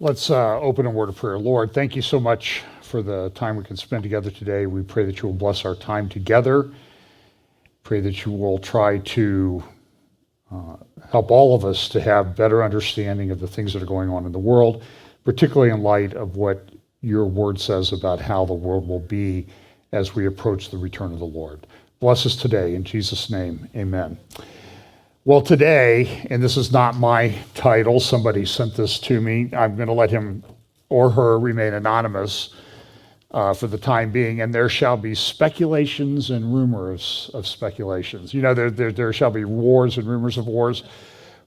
Let's open a word of prayer. Lord, thank you so much for the time we can spend together today. We pray that you will bless our time together. Pray that you will try to help all of us to have better understanding of the things that are going on in the world, particularly in light of what your word says about how the world will be as we approach the return of the Lord. Bless us today. In Jesus' name, amen. Well, today, and this is not my title, somebody sent this to me. I'm going to let him or her remain anonymous for the time being, and there shall be speculations and rumors of speculations. You know, there shall be wars and rumors of wars.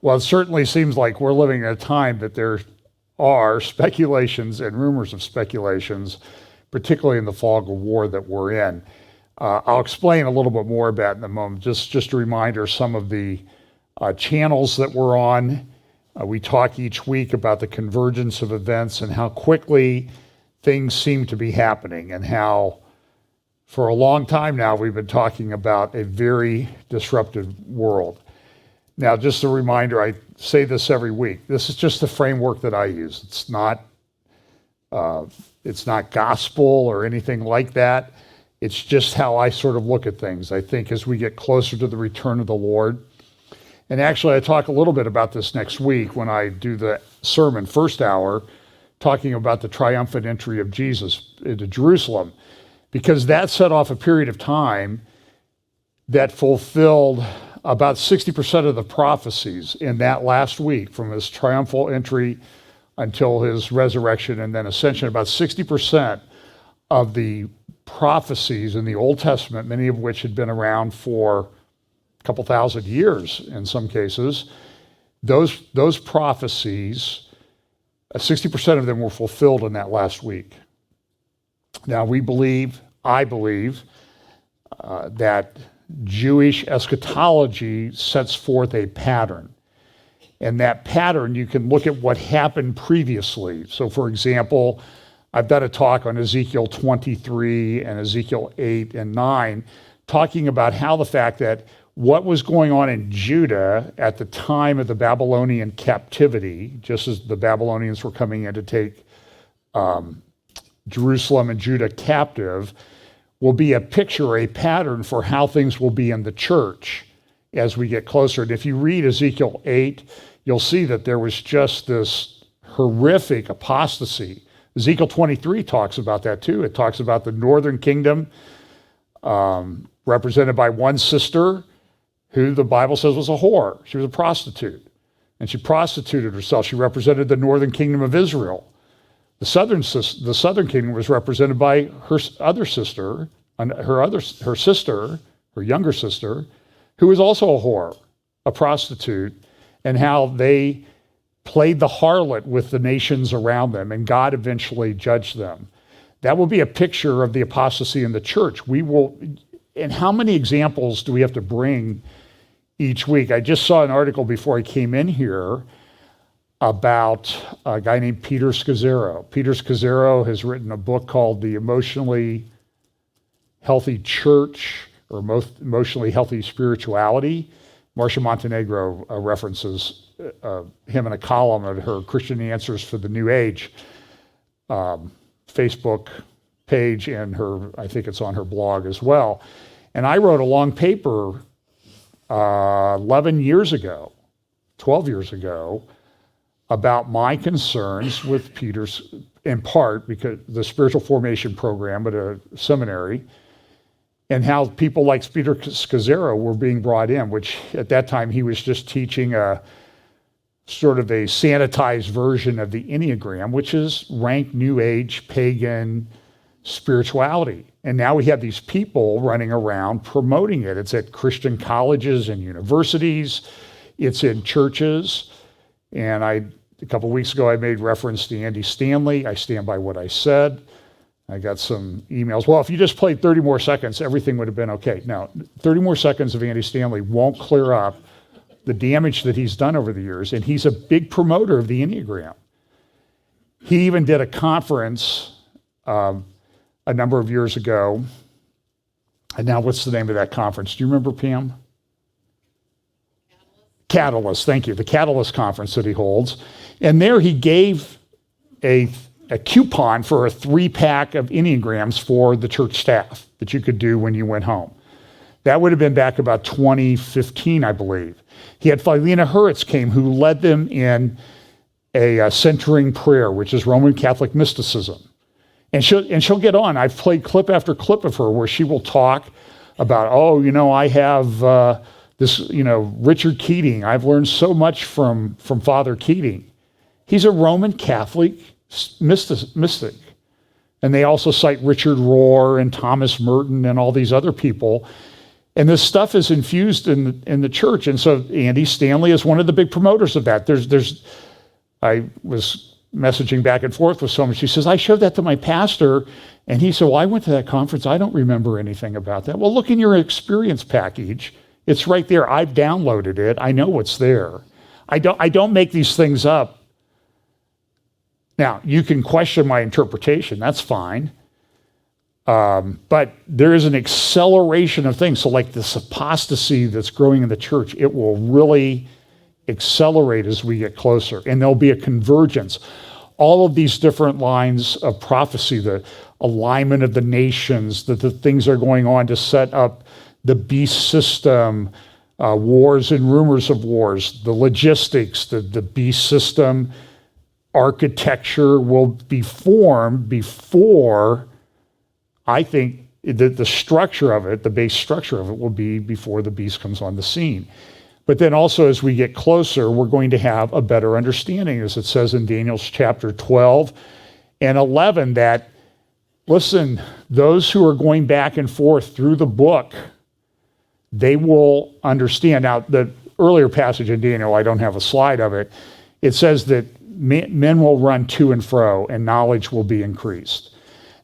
Well, it certainly seems like we're living in a time that there are speculations and rumors of speculations, particularly in the fog of war that we're in. I'll explain a little bit more about it in a moment. Just a reminder, some of the channels that we're on. We talk each week about the convergence of events and how quickly things seem to be happening, and how for a long time now we've been talking about a very disrupted world. Now, just a reminder, I say this every week. This is just the framework that I use. It's not gospel or anything like that. It's just how I sort of look at things. I think as we get closer to the return of the Lord, and actually, I talk a little bit about this next week when I do the sermon first hour, talking about the triumphant entry of Jesus into Jerusalem, because that set off a period of time that fulfilled about 60% of the prophecies in that last week, from his triumphal entry until his resurrection and then ascension. About 60% of the prophecies in the Old Testament, many of which had been around for couple thousand years in some cases, those prophecies, 60% of them were fulfilled in that last week. Now I believe that Jewish eschatology sets forth a pattern. And that pattern, you can look at what happened previously. So for example, I've done a talk on Ezekiel 23 and Ezekiel 8 and 9, talking about how the fact that what was going on in Judah at the time of the Babylonian captivity, just as the Babylonians were coming in to take Jerusalem and Judah captive, will be a picture, a pattern for how things will be in the church as we get closer. And if you read Ezekiel 8, you'll see that there was just this horrific apostasy. Ezekiel 23 talks about that too. It talks about the northern kingdom represented by one sister, who the Bible says was a whore. She was a prostitute, and she prostituted herself. She represented the northern kingdom of Israel. The southern kingdom was represented by her other sister, her younger sister, who was also a whore, a prostitute, and how they played the harlot with the nations around them, and God eventually judged them. That will be a picture of the apostasy in the church. And how many examples do we have to bring each week? I just saw an article before I came in here about a guy named Peter Scazzero. Peter Scazzero has written a book called The Emotionally Healthy Church, or Emotionally Healthy Spirituality. Marcia Montenegro references him in a column at her Christian Answers for the New Age Facebook page, and I think it's on her blog as well. And I wrote a long paper 12 years ago, about my concerns with Peter's, in part because the spiritual formation program at a seminary, and how people like Peter Scazzero were being brought in, which at that time he was just teaching a sort of a sanitized version of the Enneagram, which is rank New Age, pagan spirituality. And now we have these people running around promoting it. It's at Christian colleges and universities. It's in churches. And a couple of weeks ago, I made reference to Andy Stanley. I stand by what I said. I got some emails. Well, if you just played 30 more seconds, everything would have been okay. No, 30 more seconds of Andy Stanley won't clear up the damage that he's done over the years. And he's a big promoter of the Enneagram. He even did a conference a number of years ago. And now what's the name of that conference? Do you remember, Pam? Catalyst, thank you. The Catalyst conference that he holds. And there he gave a coupon for a 3-pack of Enneagrams for the church staff that you could do when you went home. That would have been back about 2015, I believe. He had Philemena Hurwitz came, who led them in a centering prayer, which is Roman Catholic mysticism. And she'll get on. I've played clip after clip of her where she will talk about, I have this, Richard Keating. I've learned so much from Father Keating. He's a Roman Catholic mystic. And they also cite Richard Rohr and Thomas Merton and all these other people. And this stuff is infused in the church. And so Andy Stanley is one of the big promoters of that. I was messaging back and forth with someone. She says, I showed that to my pastor. And he said, well, I went to that conference. I don't remember anything about that. Well, look in your experience package. It's right there. I've downloaded it. I know what's there. I don't make these things up. Now, you can question my interpretation. That's fine. But there is an acceleration of things. So like this apostasy that's growing in the church, it will really accelerate as we get closer. And there'll be a convergence. All of these different lines of prophecy, the alignment of the nations, that the things are going on to set up the beast system, wars and rumors of wars, the logistics, the beast system, architecture will be formed before, I think, the structure of it, the base structure of it will be before the beast comes on the scene. But then also as we get closer, we're going to have a better understanding, as it says in Daniel's chapter 12 and 11, that, listen, those who are going back and forth through the book, they will understand. Now, the earlier passage in Daniel, I don't have a slide of it, it says that men will run to and fro and knowledge will be increased.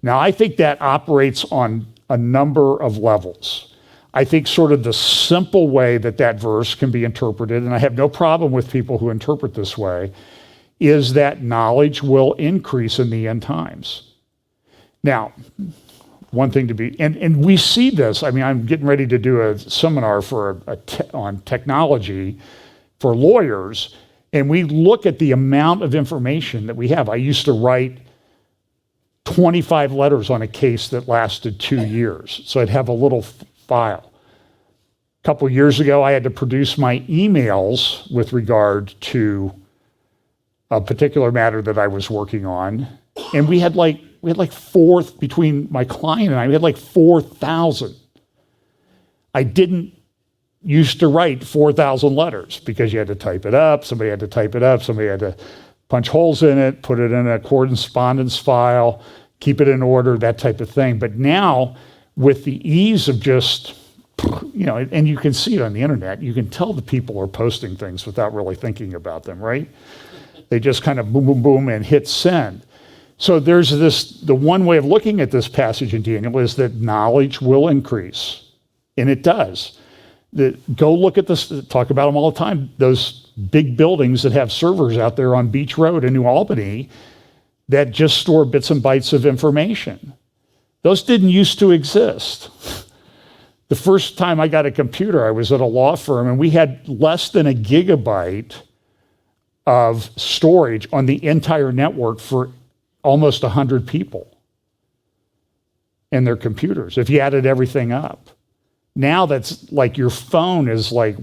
Now, I think that operates on a number of levels. I think sort of the simple way that verse can be interpreted, and I have no problem with people who interpret this way, is that knowledge will increase in the end times. Now, one thing to be, and we see this, I'm getting ready to do a seminar on technology for lawyers, and we look at the amount of information that we have. I used to write 25 letters on a case that lasted 2 years. So I'd have a little file. A couple of years ago, I had to produce my emails with regard to a particular matter that I was working on. And we had like between my client and I, we had like 4,000. I didn't used to write 4,000 letters because you had to type it up, somebody had to type it up, somebody had to punch holes in it, put it in a correspondence file, keep it in order, that type of thing. But now, with the ease of just, and you can see it on the internet, you can tell the people are posting things without really thinking about them, right? They just kind of boom, boom, boom, and hit send. So there's the one way of looking at this passage in Daniel is that knowledge will increase, and it does. Go look at this, talk about them all the time, those big buildings that have servers out there on Beach Road in New Albany that just store bits and bytes of information. Those didn't used to exist. The first time I got a computer, I was at a law firm, and we had less than a gigabyte of storage on the entire network for almost 100 people and their computers, if you added everything up. Now that's like your phone is like,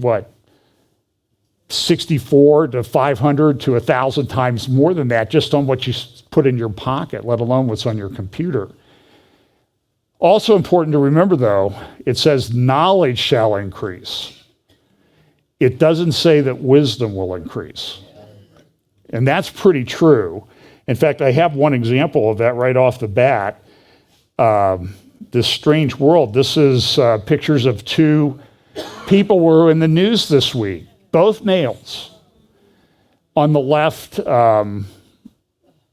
64 to 500 to 1,000 times more than that just on what you put in your pocket, let alone what's on your computer. Also important to remember, though, it says knowledge shall increase. It doesn't say that wisdom will increase. And that's pretty true. In fact, I have one example of that right off the bat. This strange world. This is pictures of two people who were in the news this week, both males. On the left,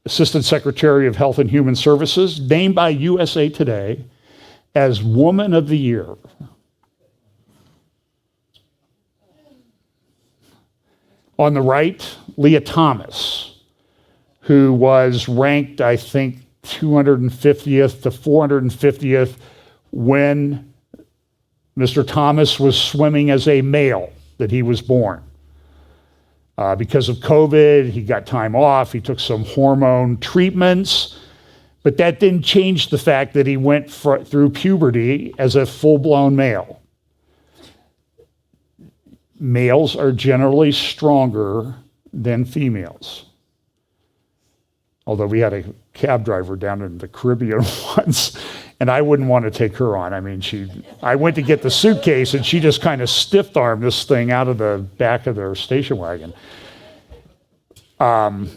Assistant Secretary of Health and Human Services, named by USA Today as Woman of the Year. On the right, Leah Thomas, who was ranked, I think, 250th to 450th when Mr. Thomas was swimming as a male, that he was born. Because of COVID, he got time off. He took some hormone treatments, but that didn't change the fact that he went through puberty as a full-blown male. Males are generally stronger than females. Although we had a cab driver down in the Caribbean once, and I wouldn't want to take her on. I mean, I went to get the suitcase, and she just kind of stiff-armed this thing out of the back of their station wagon. But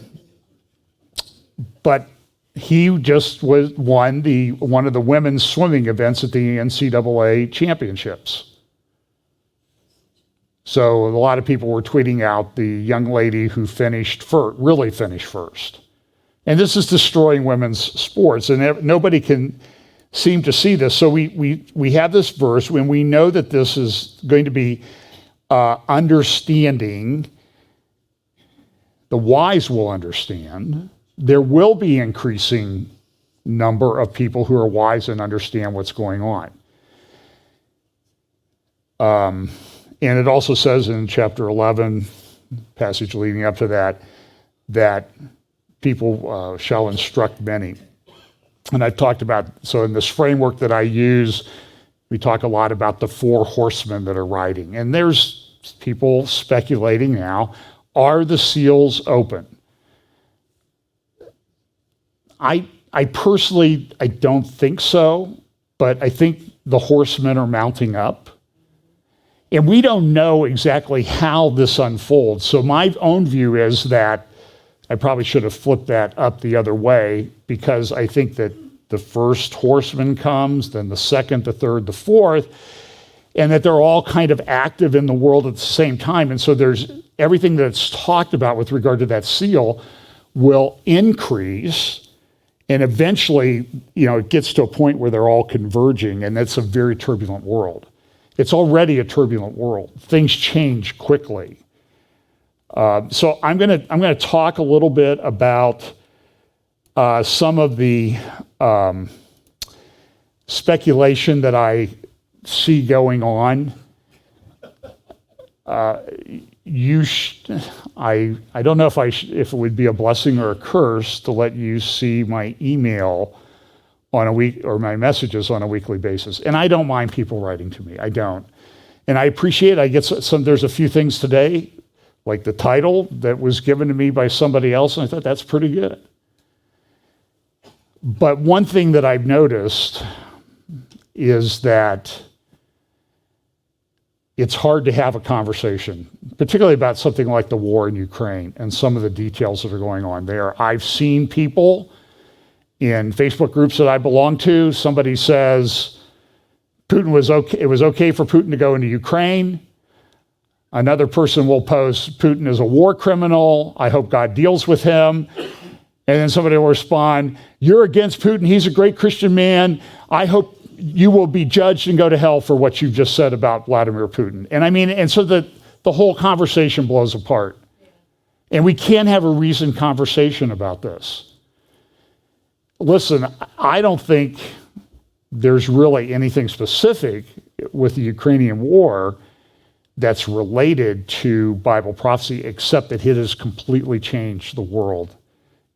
he just won one of the women's swimming events at the NCAA championships. So a lot of people were tweeting out the young lady who really finished first. And this is destroying women's sports, and nobody can seem to see this. So we have this verse when we know that this is going to be understanding. The wise will understand. There will be increasing number of people who are wise and understand what's going on. And it also says in chapter 11, passage leading up to that people shall instruct many. And I've talked about, so in this framework that I use, we talk a lot about the 4 horsemen that are riding. And there's people speculating now, are the seals open? I personally, I don't think so, but I think the horsemen are mounting up. And we don't know exactly how this unfolds. So my own view is that I probably should have flipped that up the other way, because I think that the first horseman comes, then the second, the third, the fourth, and that they're all kind of active in the world at the same time. And so there's everything that's talked about with regard to that seal will increase. And eventually, it gets to a point where they're all converging, and that's a very turbulent world. It's already a turbulent world. Things change quickly. So I'm gonna talk a little bit about some of the speculation that I see going on. I don't know if it would be a blessing or a curse to let you see my email on a week, or my messages on a weekly basis. And I don't mind people writing to me. I don't. And I appreciate it. I get there's a few things today, like the title that was given to me by somebody else, and I thought that's pretty good. But one thing that I've noticed is that it's hard to have a conversation, particularly about something like the war in Ukraine and some of the details that are going on there. I've seen people in Facebook groups that I belong to, somebody says it was okay for Putin to go into Ukraine. Another person will post, Putin is a war criminal. I hope God deals with him. And then somebody will respond, you're against Putin. He's a great Christian man. I hope you will be judged and go to hell for what you've just said about Vladimir Putin. And so the whole conversation blows apart. And we can't have a reasoned conversation about this. Listen, I don't think there's really anything specific with the Ukrainian war that's related to Bible prophecy, except that it has completely changed the world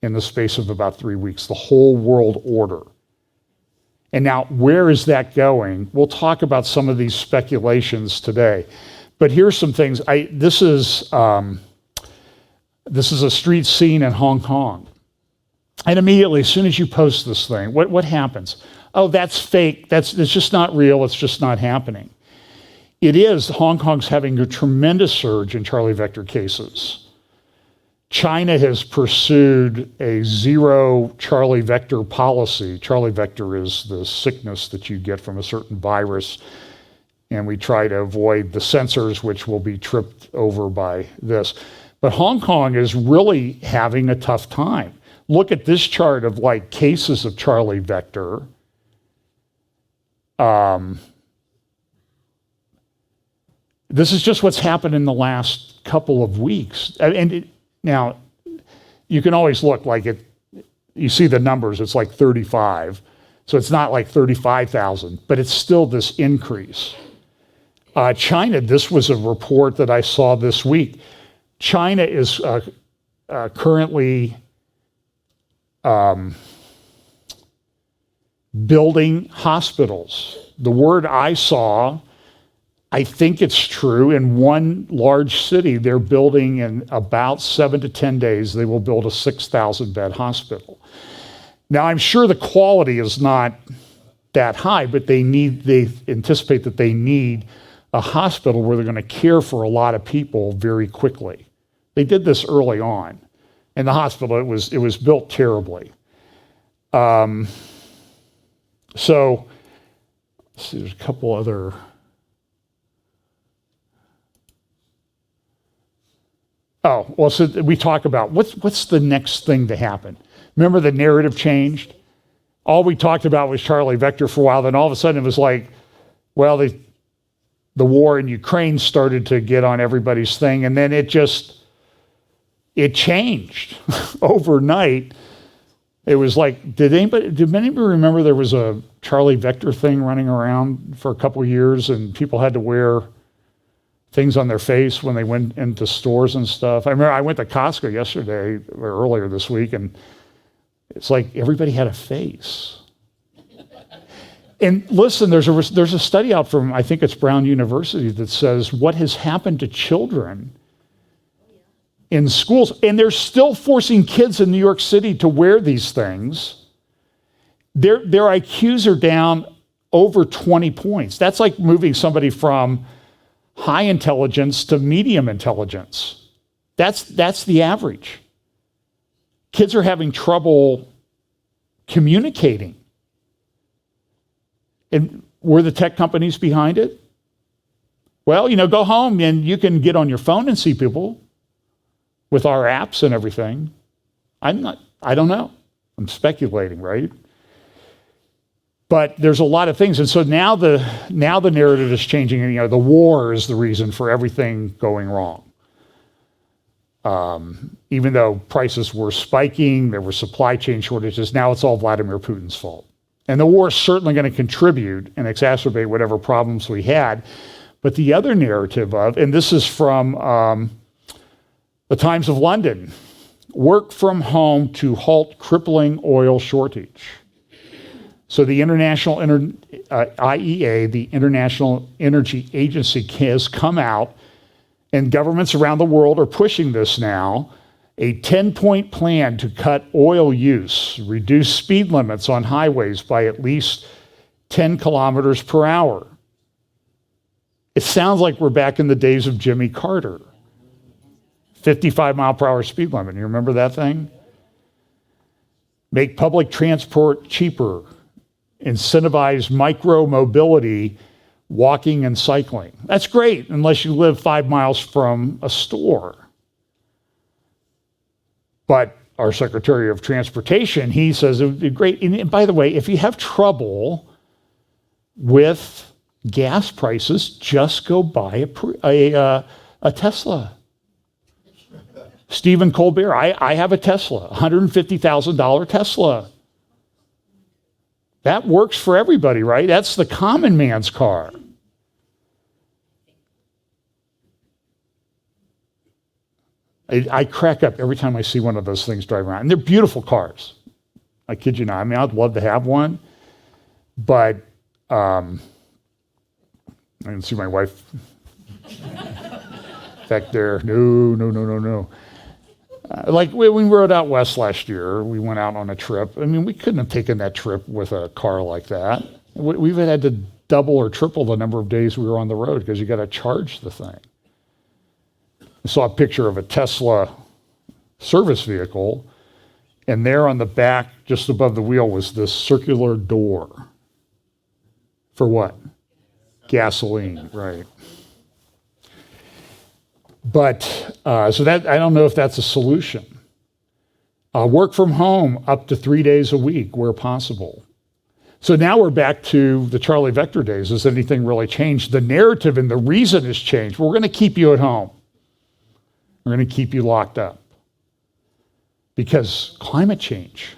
in the space of about 3 weeks, the whole world order. And now, where is that going? We'll talk about some of these speculations today. But here's some things. This is a street scene in Hong Kong. And immediately, as soon as you post this thing, what happens? Oh, that's fake. It's just not real. It's just not happening. It is. Hong Kong's having a tremendous surge in Charlie vector cases. China has pursued a zero Charlie vector policy. Charlie vector is the sickness that you get from a certain virus, and we try to avoid the sensors, which will be tripped over by this. But Hong Kong is really having a tough time. Look at this chart of cases of Charlie vector. This is just what's happened in the last couple of weeks. Now, you can always look you see the numbers, it's 35. So it's not 35,000, but it's still this increase. China, this was a report that I saw this week. China is currently building hospitals. The word I saw, I think it's true, in one large city, they're building in about 7 to 10 days, they will build a 6,000 bed hospital. Now, I'm sure the quality is not that high, but they anticipate that they need a hospital where they're going to care for a lot of people very quickly. They did this early on. In the hospital, it was built terribly. So, let's see, there's a couple other. Oh, well, so we talk about what's the next thing to happen. Remember the narrative changed? All we talked about was Charlie Vector for a while, then all of a sudden it was like, well, the war in Ukraine started to get on everybody's thing, and then it changed overnight. It was like, did anybody remember there was a Charlie Vector thing running around for a couple of years, and people had to wear things on their face when they went into stores and stuff? I remember I went to Costco yesterday or earlier this week, and it's like everybody had a face. And listen, there's a study out from, I think it's Brown University, that says what has happened to children in schools, and they're still forcing kids in New York City to wear these things. Their IQs are down over 20 points. That's like moving somebody from high intelligence to medium intelligence. That's the average. Kids are having trouble communicating. And were the tech companies behind it? Well, go home and you can get on your phone and see people with our apps and everything. I don't know. I'm speculating, right? But there's a lot of things. And so now the narrative is changing. And, the war is the reason for everything going wrong. Even though prices were spiking, there were supply chain shortages, now it's all Vladimir Putin's fault. And the war is certainly going to contribute and exacerbate whatever problems we had. But the other narrative and this is from the Times of London, work from home to halt crippling oil shortage. So the IEA, the International Energy Agency, has come out, and governments around the world are pushing this now, a 10-point plan to cut oil use, reduce speed limits on highways by at least 10 kilometers per hour. It sounds like we're back in the days of Jimmy Carter. 55 mile per hour speed limit. You remember that thing? Make public transport cheaper. Incentivize micro mobility, walking and cycling. That's great unless you live 5 miles from a store. But our Secretary of Transportation, he says it would be great. And by the way, if you have trouble with gas prices, just go buy a Tesla. Stephen Colbert, I have a Tesla, $150,000 Tesla. That works for everybody, right? That's the common man's car. I crack up every time I see one of those things driving around. And they're beautiful cars. I kid you not. I mean, I'd love to have one. But I can see my wife back there. No. Like when we rode out west last year, we went out on a trip. I mean, we couldn't have taken that trip with a car like that. We've had to double or triple the number of days we were on the road because you got to charge the thing. I saw a picture of a Tesla service vehicle, and there on the back, just above the wheel, was this circular door. For what? Gasoline, right. But, so that, I don't know if that's a solution. Work from home up to 3 days a week where possible. So now we're back to the Charlie Vector days. Has anything really changed? The narrative and the reason has changed. We're going to keep you at home. We're going to keep you locked up. Because climate change.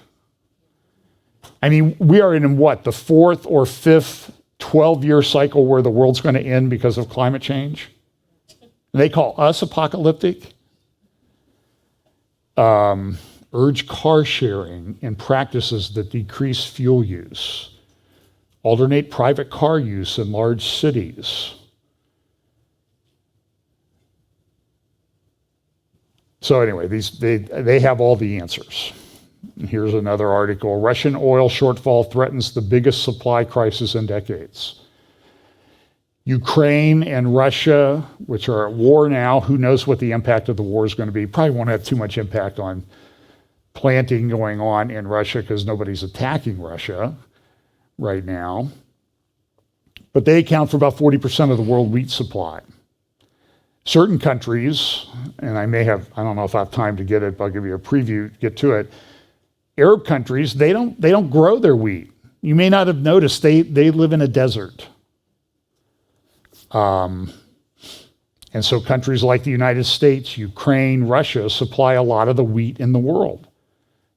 I mean, we are in what, the fourth or fifth 12-year cycle where the world's going to end because of climate change? They call us apocalyptic. Urge car sharing and practices that decrease fuel use. Alternate private car use in large cities. So anyway, they have all the answers. Here's another article. Russian oil shortfall threatens the biggest supply crisis in decades. Ukraine and Russia, which are at war now, who knows what the impact of the war is going to be. Probably won't have too much impact on planting going on in Russia because nobody's attacking Russia right now. But they account for about 40% of the world wheat supply. Certain countries, and I don't know if I have time to get it, but I'll give you a preview, get to it. Arab countries, they don't grow their wheat. You may not have noticed, they live in a desert. And so countries like the United States, Ukraine, Russia supply a lot of the wheat in the world.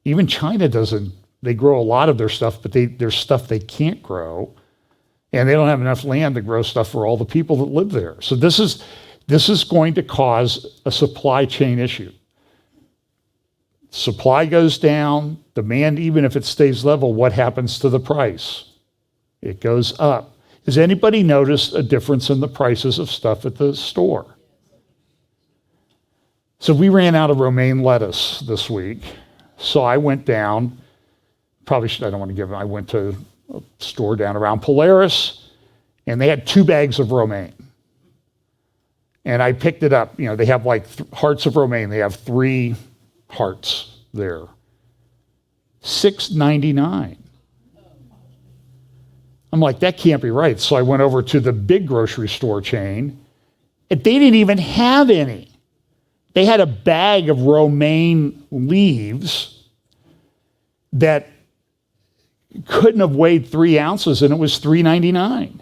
Even China doesn't. They grow a lot of their stuff, but there's stuff they can't grow. And they don't have enough land to grow stuff for all the people that live there. So this is going to cause a supply chain issue. Supply goes down, demand, even if it stays level, what happens to the price? It goes up. Has anybody noticed a difference in the prices of stuff at the store? So we ran out of romaine lettuce this week. So I went down, I don't want to give it, I went to a store down around Polaris, and they had 2 bags of romaine. And I picked it up. They have like hearts of romaine. They have 3 hearts there. $6.99. I'm like, that can't be right. So I went over to the big grocery store chain, and they didn't even have any. They had a bag of romaine leaves that couldn't have weighed 3 ounces, and it was $3.99.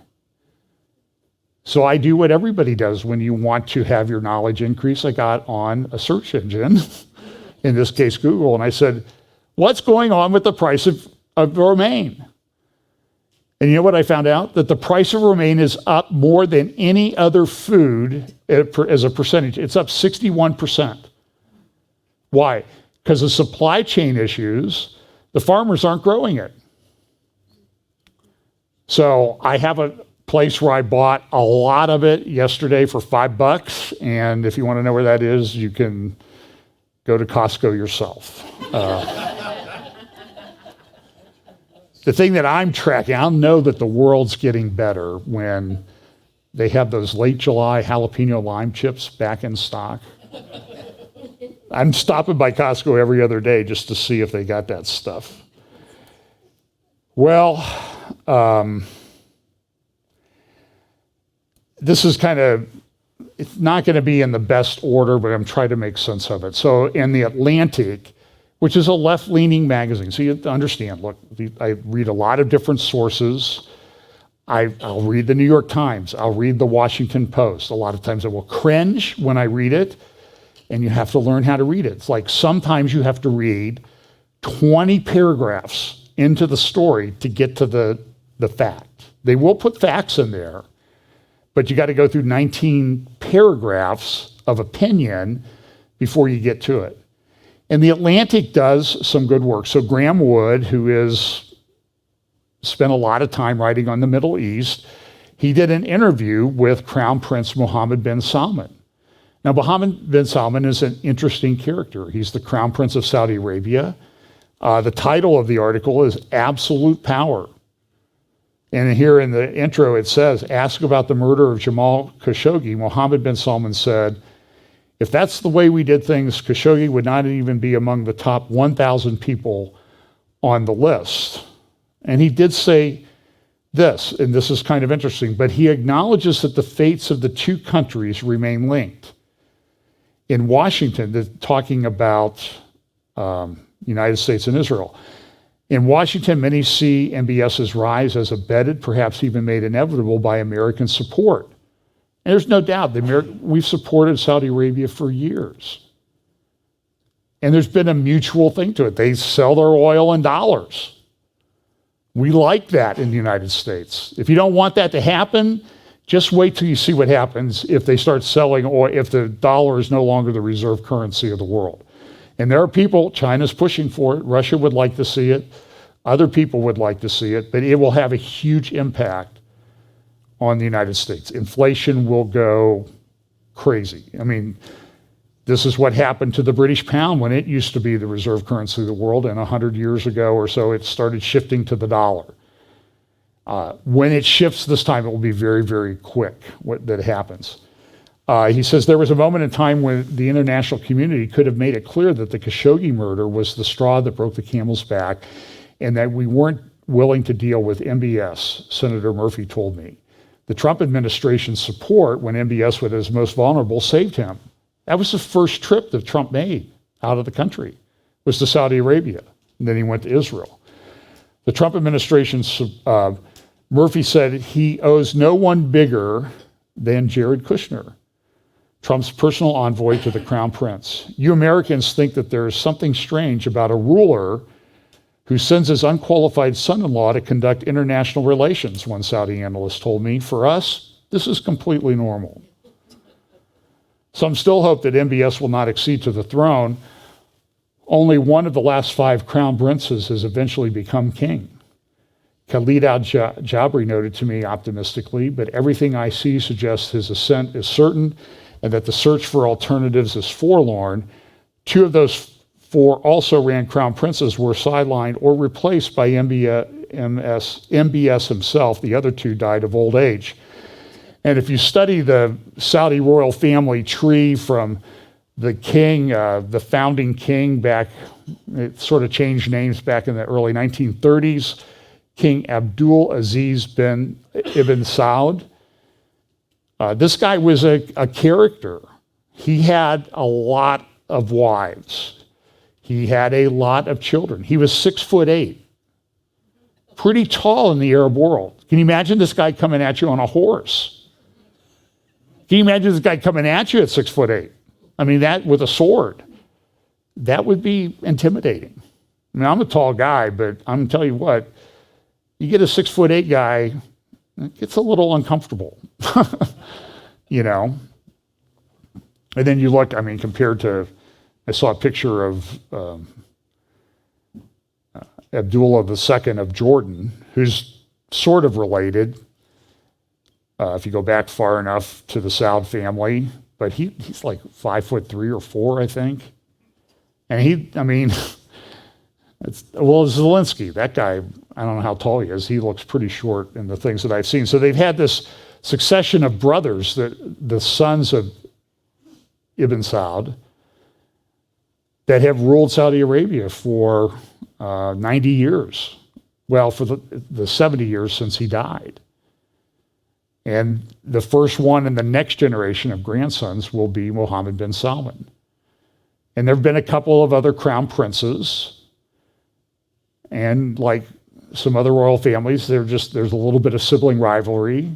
So I do what everybody does when you want to have your knowledge increase. I got on a search engine, in this case Google, and I said, what's going on with the price of romaine? And you know what I found out? That the price of romaine is up more than any other food as a percentage. It's up 61%. Why? Because of supply chain issues, the farmers aren't growing it. So I have a place where I bought a lot of it yesterday for $5. And if you want to know where that is, you can go to Costco yourself. The thing that I'm tracking, I'll know that the world's getting better when they have those late July jalapeno lime chips back in stock. I'm stopping by Costco every other day just to see if they got that stuff. Well, this is it's not going to be in the best order, but I'm trying to make sense of it. So in the Atlantic, which is a left-leaning magazine, so you have to understand, look, I read a lot of different sources. I'll read the New York Times. I'll read the Washington Post. A lot of times I will cringe when I read it, and you have to learn how to read it. It's like sometimes you have to read 20 paragraphs into the story to get to the fact. They will put facts in there, but you got to go through 19 paragraphs of opinion before you get to it. And the Atlantic does some good work. So Graham Wood, who is spent a lot of time writing on the Middle East, he did an interview with Crown Prince Mohammed bin Salman. Now, Mohammed bin Salman is an interesting character. He's the Crown Prince of Saudi Arabia. The title of the article is Absolute Power. And here in the intro it says, ask about the murder of Jamal Khashoggi. Mohammed bin Salman said, if that's the way we did things, Khashoggi would not even be among the top 1,000 people on the list. And he did say this, and this is kind of interesting, but he acknowledges that the fates of the 2 countries remain linked. In Washington, they're talking about United States and Israel. In Washington, many see MBS's rise as abetted, perhaps even made inevitable by American support. And there's no doubt we've supported Saudi Arabia for years. And there's been a mutual thing to it. They sell their oil in dollars. We like that in the United States. If you don't want that to happen, just wait till you see what happens if they start selling oil, if the dollar is no longer the reserve currency of the world. And there are people, China's pushing for it, Russia would like to see it, other people would like to see it, but it will have a huge impact on the United States. Inflation will go crazy. I mean, this is what happened to the British pound when it used to be the reserve currency of the world, and 100 years ago or so, it started shifting to the dollar. When it shifts this time, it will be very, very quick that happens. He says there was a moment in time when the international community could have made it clear that the Khashoggi murder was the straw that broke the camel's back, and that we weren't willing to deal with MBS, Senator Murphy told me. The Trump administration's support when MBS was his most vulnerable saved him. That was the first trip that Trump made out of the country, was to Saudi Arabia, and then he went to Israel. The Trump administration, Murphy said he owes no one bigger than Jared Kushner, Trump's personal envoy to the Crown Prince. You Americans think that there is something strange about a ruler who sends his unqualified son-in-law to conduct international relations, one Saudi analyst told me. For us, this is completely normal. Some still hope that MBS will not accede to the throne. Only one of the last 5 crown princes has eventually become king. Khalid al-Jabri noted to me optimistically, but everything I see suggests his ascent is certain and that the search for alternatives is forlorn. 2 of those 4 also ran crown princes were sidelined or replaced by MBS himself. The other 2 died of old age. And if you study the Saudi royal family tree from the king, the founding king back, it sort of changed names back in the early 1930s, King Abdul Aziz bin Ibn Saud. This guy was a character. He had a lot of wives. He had a lot of children. He was 6'8", pretty tall in the Arab world. Can you imagine this guy coming at you on a horse? Can you imagine this guy coming at you at 6'8"? I mean, that with a sword. That would be intimidating. I mean, I'm a tall guy, but I'm going to tell you what, you get a 6'8" guy, it gets a little uncomfortable, you know? And then you look, I mean, compared to, I saw a picture of Abdullah II of Jordan, who's sort of related, if you go back far enough to the Saud family, but he's like 5'3" or 4, I think. And I mean, Zelensky, that guy, I don't know how tall he is. He looks pretty short in the things that I've seen. So they've had this succession of brothers, the sons of Ibn Saud, that have ruled Saudi Arabia for 90 years. Well, for the 70 years since he died. And the first one in the next generation of grandsons will be Mohammed bin Salman. And there have been a couple of other crown princes. And like some other royal families, there's a little bit of sibling rivalry.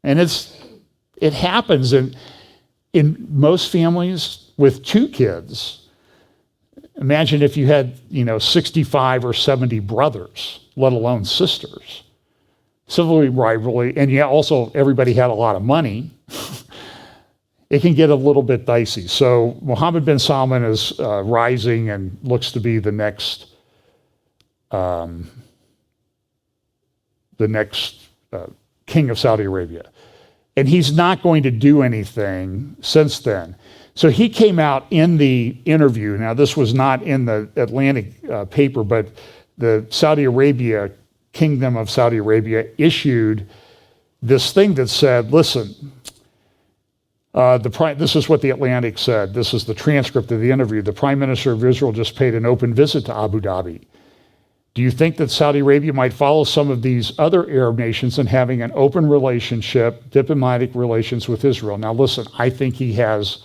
And it happens in most families with 2 kids. Imagine if you had, 65 or 70 brothers, let alone sisters. Sibling rivalry, and also everybody had a lot of money. It can get a little bit dicey. So Mohammed bin Salman is rising and looks to be the next king of Saudi Arabia. And he's not going to do anything since then. So he came out in the interview. Now, this was not in the Atlantic paper, but the Kingdom of Saudi Arabia issued this thing that said, listen, this is what the Atlantic said. This is the transcript of the interview. The Prime Minister of Israel just paid an open visit to Abu Dhabi. Do you think that Saudi Arabia might follow some of these other Arab nations in having an open relationship, diplomatic relations with Israel? Now listen, I think he has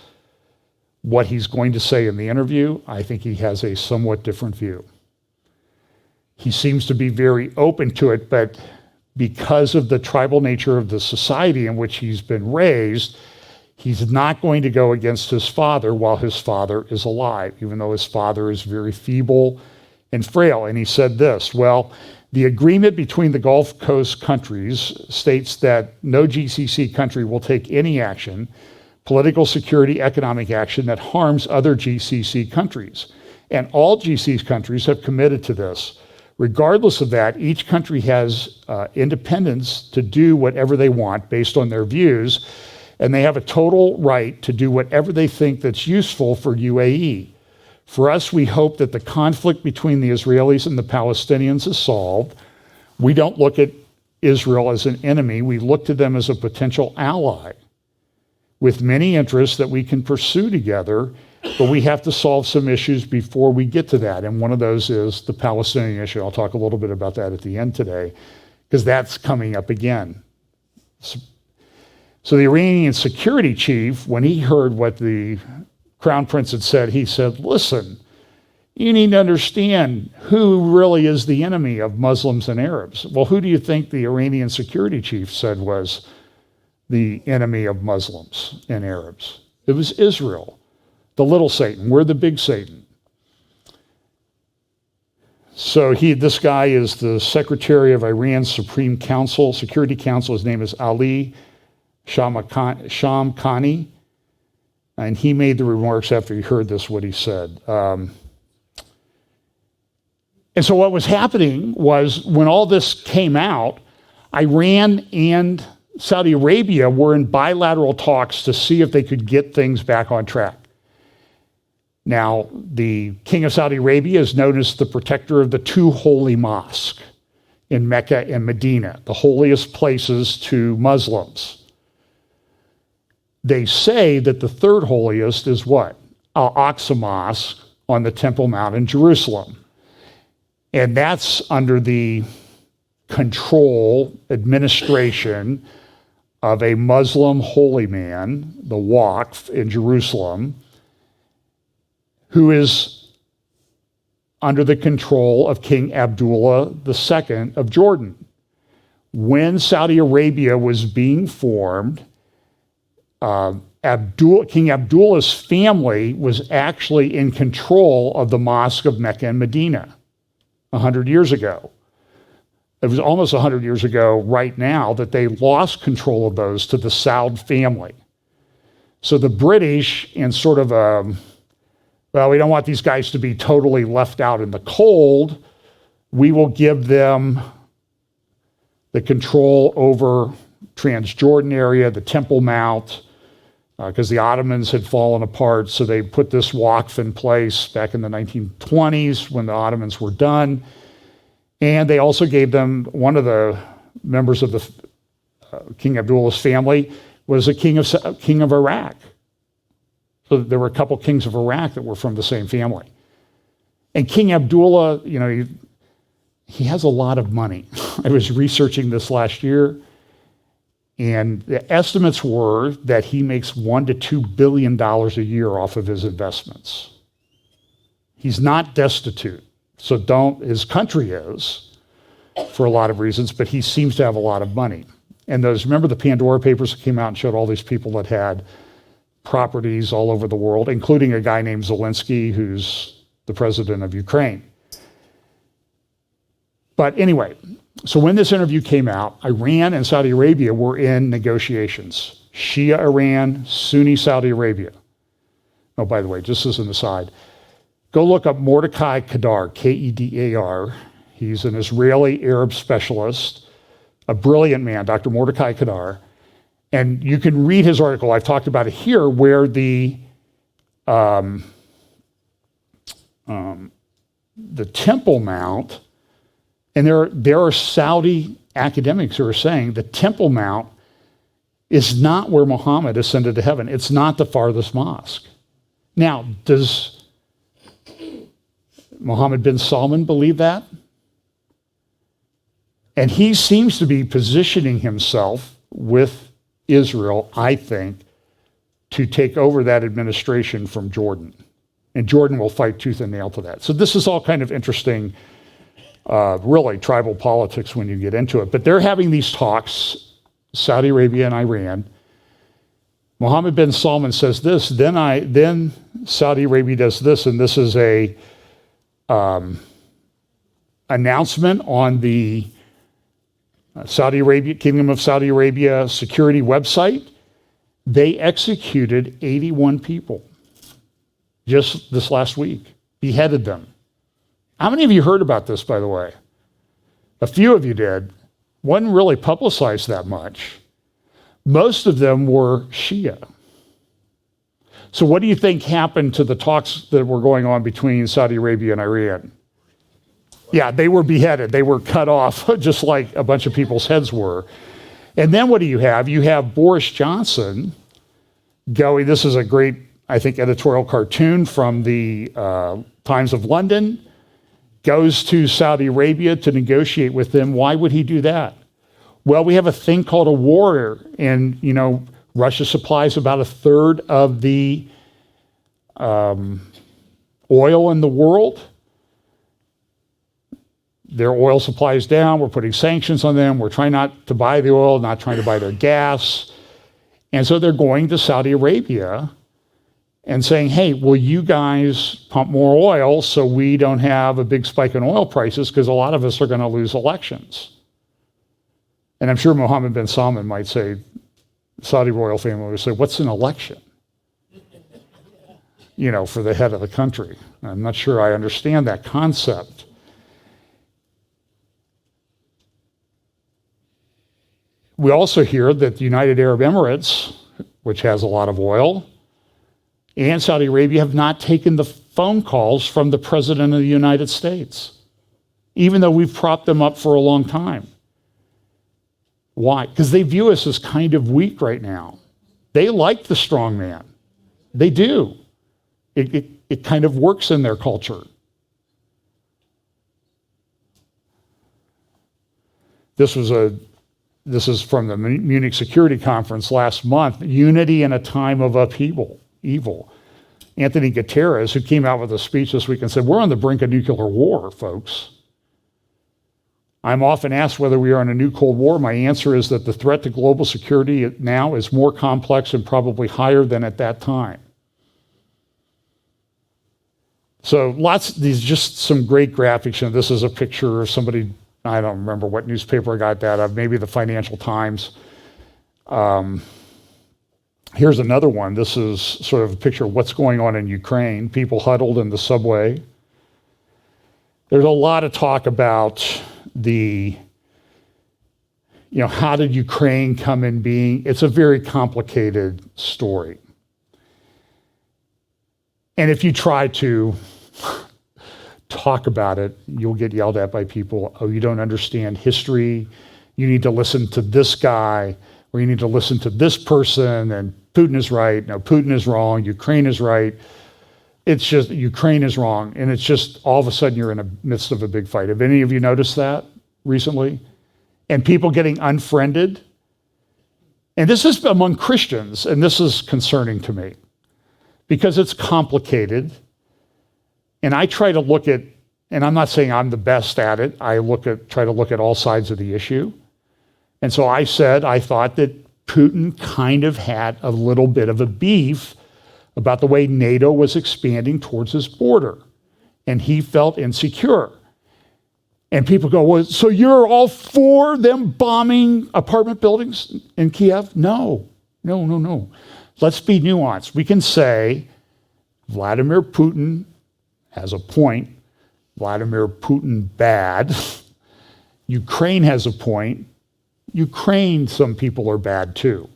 what he's going to say in the interview. I think he has a somewhat different view. He seems to be very open to it, but because of the tribal nature of the society in which he's been raised, he's not going to go against his father while his father is alive, even though his father is very feeble and frail. And he said this, well, the agreement between the Gulf Coast countries states that no GCC country will take any action, political, security, economic action that harms other GCC countries. And all GCC countries have committed to this. Regardless of that, each country has independence to do whatever they want based on their views, and they have a total right to do whatever they think that's useful for UAE. For us, we hope that the conflict between the Israelis and the Palestinians is solved. We don't look at Israel as an enemy. We look to them as a potential ally with many interests that we can pursue together, but we have to solve some issues before we get to that. And one of those is the Palestinian issue. I'll talk a little bit about that at the end today, because that's coming up again. So the Iranian security chief, when he heard what the Crown Prince had said, he said, listen, you need to understand who really is the enemy of Muslims and Arabs. Well, who do you think the Iranian security chief said was the enemy of Muslims and Arabs? It was Israel, the little Satan. We're the big Satan. So this guy is the secretary of Iran's Supreme Council, Security Council. His name is Ali Shamkhani. And he made the remarks after he heard this, what he said. And so what was happening was when all this came out, Iran and Saudi Arabia were in bilateral talks to see if they could get things back on track. Now, the King of Saudi Arabia is known as the protector of the two holy mosques in Mecca and Medina, the holiest places to Muslims. They say that the third holiest is what? Al-Aqsa Mosque on the Temple Mount in Jerusalem. And that's under the control, administration of a Muslim holy man, the Waqf in Jerusalem, who is under the control of King Abdullah II of Jordan. When Saudi Arabia was being formed, King Abdullah's family was actually in control of the Mosque of Mecca and Medina 100 years ago. It was almost 100 years ago right now that they lost control of those to the Saud family. So the British, in sort of we don't want these guys to be totally left out in the cold, we will give them the control over Transjordan area, the Temple Mount, because the Ottomans had fallen apart, so they put this Waqf in place back in the 1920s when the Ottomans were done. And they also gave them, one of the members of the King Abdullah's family was a king of Iraq. So there were a couple kings of Iraq that were from the same family. And King Abdullah, he has a lot of money. I was researching this last year, and the estimates were that he makes $1 to $2 billion a year off of his investments. He's not destitute. His country is, for a lot of reasons, but he seems to have a lot of money. And remember the Pandora Papers that came out and showed all these people that had properties all over the world, including a guy named Zelensky, who's the president of Ukraine. But anyway, so when this interview came out, Iran and Saudi Arabia were in negotiations. Shia Iran, Sunni Saudi Arabia. Oh, by the way, just as an aside, go look up Mordecai Kedar, Kedar. He's an Israeli Arab specialist, a brilliant man, Dr. Mordecai Kedar. And you can read his article, I've talked about it here, where the Temple Mount, and there are Saudi academics who are saying the Temple Mount is not where Muhammad ascended to heaven. It's not the farthest mosque. Now, does Mohammed bin Salman believe that? And he seems to be positioning himself with Israel, I think, to take over that administration from Jordan. And Jordan will fight tooth and nail to that. So this is all kind of interesting, really tribal politics when you get into it. But they're having these talks, Saudi Arabia and Iran. Mohammed bin Salman says this, then Saudi Arabia does this, and this is a announcement on the Kingdom of Saudi Arabia security website. They executed 81 people just this last week beheaded them. How many of you heard about this, by the way? A few of you did. Wasn't really publicized that much. Most of them were Shia. So what do you think happened to the talks that were going on between Saudi Arabia and Iran? Yeah, they were beheaded. They were cut off, just like a bunch of people's heads were. And then what do you have? You have Boris Johnson going, this is a great, I think, editorial cartoon from the Times of London, goes to Saudi Arabia to negotiate with them. Why would he do that? Well, we have a thing called a war, and, Russia supplies about a third of the oil in the world. Their oil supply is down. We're putting sanctions on them. We're trying not to buy the oil, not trying to buy their gas. And so they're going to Saudi Arabia and saying, hey, will you guys pump more oil so we don't have a big spike in oil prices, because a lot of us are going to lose elections. And I'm sure Mohammed bin Salman might say, Saudi royal family would say, what's an election? For the head of the country. I'm not sure I understand that concept. We also hear that the United Arab Emirates, which has a lot of oil, and Saudi Arabia have not taken the phone calls from the President of the United States, even though we've propped them up for a long time. Why? Because they view us as kind of weak right now. They like the strong man. They do. It kind of works in their culture. This is from the Munich Security Conference last month, unity in a time of upheaval, evil. Anthony Guterres, who came out with a speech this week and said, we're on the brink of nuclear war, folks. I'm often asked whether we are in a new Cold War. My answer is that the threat to global security now is more complex and probably higher than at that time. So these just some great graphics. This is a picture of somebody, I don't remember what newspaper I got that of, maybe the Financial Times. Here's another one. This is sort of a picture of what's going on in Ukraine. People huddled in the subway. There's a lot of talk about how did Ukraine come in being? It's a very complicated story. And if you try to talk about it, you'll get yelled at by people. Oh, you don't understand history. You need to listen to this guy, or you need to listen to this person, and Putin is right. No, Putin is wrong. Ukraine is right. It's just Ukraine is wrong. And it's just all of a sudden you're in the midst of a big fight. Have any of you noticed that recently? And people getting unfriended. And this is among Christians, and this is concerning to me because it's complicated. And I try to look at, and I'm not saying I'm the best at it, try to look at all sides of the issue. And so I said, I thought that Putin kind of had a little bit of a beef about the way NATO was expanding towards his border. And he felt insecure. And people go, well, so you're all for them bombing apartment buildings in Kiev? No. Let's be nuanced. We can say Vladimir Putin has a point. Vladimir Putin bad. Ukraine has a point. Ukraine, some people are bad too.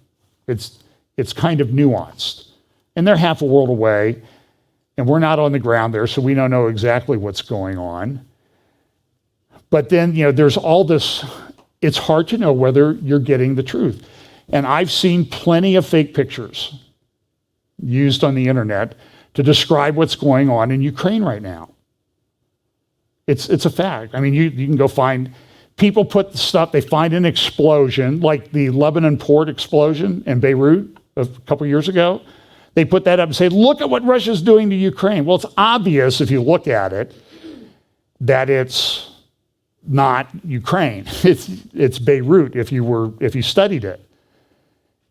It's kind of nuanced. And they're half a world away, and we're not on the ground there, so we don't know exactly what's going on. But then, there's all this, it's hard to know whether you're getting the truth. And I've seen plenty of fake pictures used on the internet to describe what's going on in Ukraine right now. It's a fact. I mean, you can go find, people put the stuff, they find an explosion, like the Lebanon port explosion in Beirut a couple years ago. They put that up and say, look at what Russia's doing to Ukraine. Well, it's obvious if you look at it that it's not Ukraine. It's Beirut if you studied it.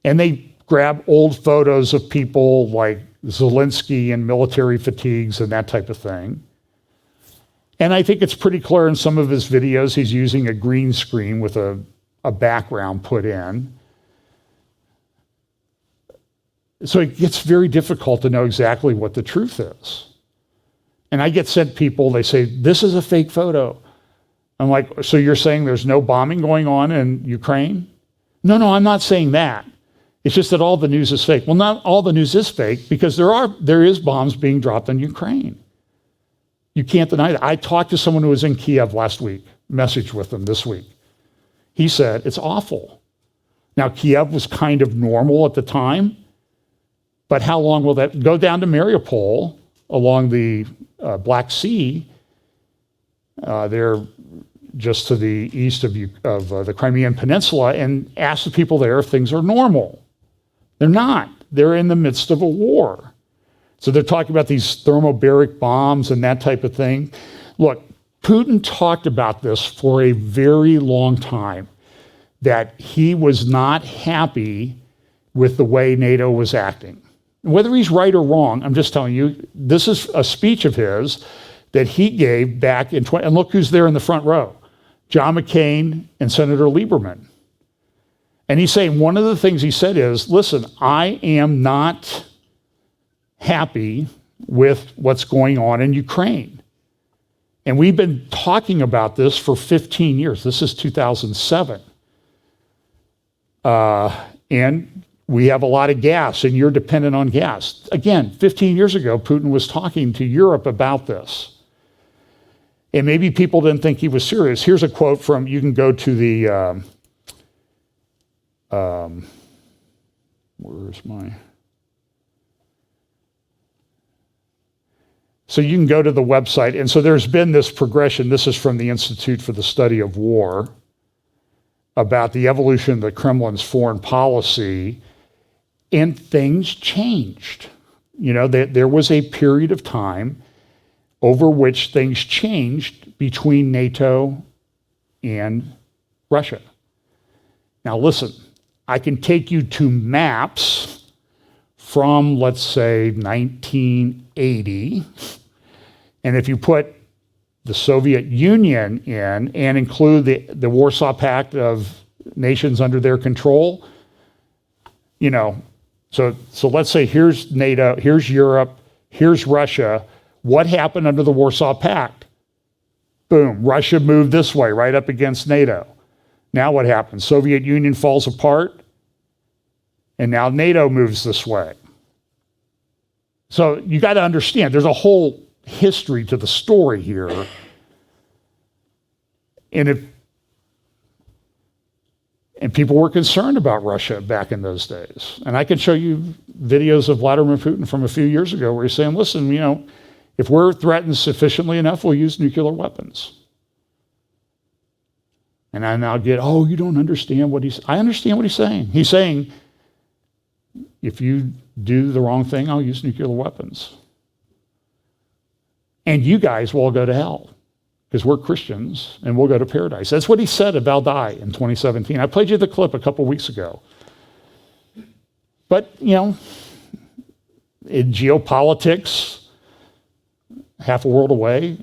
And they grab old photos of people like Zelensky in military fatigues and that type of thing. And I think it's pretty clear in some of his videos he's using a green screen with a background put in. So it gets very difficult to know exactly what the truth is. And I get sent people, they say, this is a fake photo. I'm like, so you're saying there's no bombing going on in Ukraine? No, I'm not saying that. It's just that all the news is fake. Well, not all the news is fake because there is bombs being dropped on Ukraine. You can't deny that. I talked to someone who was in Kiev last week, messaged with them this week. He said, it's awful. Now, Kiev was kind of normal at the time, but how long will that go down to Mariupol along the Black Sea? They're just to the east of the Crimean Peninsula, and ask the people there if things are normal. They're not. They're in the midst of a war. So they're talking about these thermobaric bombs and that type of thing. Look, Putin talked about this for a very long time, that he was not happy with the way NATO was acting. Whether he's right or wrong, I'm just telling you, this is a speech of his that he gave back in and look who's there in the front row, John McCain and Senator Lieberman. And he's saying one of the things he said is, listen, I am not happy with what's going on in Ukraine. And we've been talking about this for 15 years. This is 2007. And we have a lot of gas, and you're dependent on gas. Again, 15 years ago, Putin was talking to Europe about this. And maybe people didn't think he was serious. Here's a quote from, you can go to the, where's my... So you can go to the website. And so there's been this progression. This is from the Institute for the Study of War, about the evolution of the Kremlin's foreign policy, and things changed. You know, there was a period of time over which things changed between NATO and Russia. Now listen, I can take you to maps from, let's say, 1980, and if you put the Soviet Union in and include the Warsaw Pact of nations under their control, you know, so let's say here's NATO, here's Europe, here's Russia. What happened under the Warsaw Pact? Boom, Russia moved this way, right up against NATO. Now what happens? Soviet Union falls apart, and now NATO moves this way. So you got to understand, there's a whole history to the story here. And people were concerned about Russia back in those days. And I can show you videos of Vladimir Putin from a few years ago where he's saying, listen, you know, if we're threatened sufficiently enough, we'll use nuclear weapons. And I now get, oh, you don't understand what I understand what he's saying. He's saying, if you do the wrong thing, I'll use nuclear weapons. And you guys will all go to hell because we're Christians and we'll go to paradise. That's what he said at Valdai in 2017. I played you the clip a couple weeks ago. But, you know, in geopolitics, half a world away,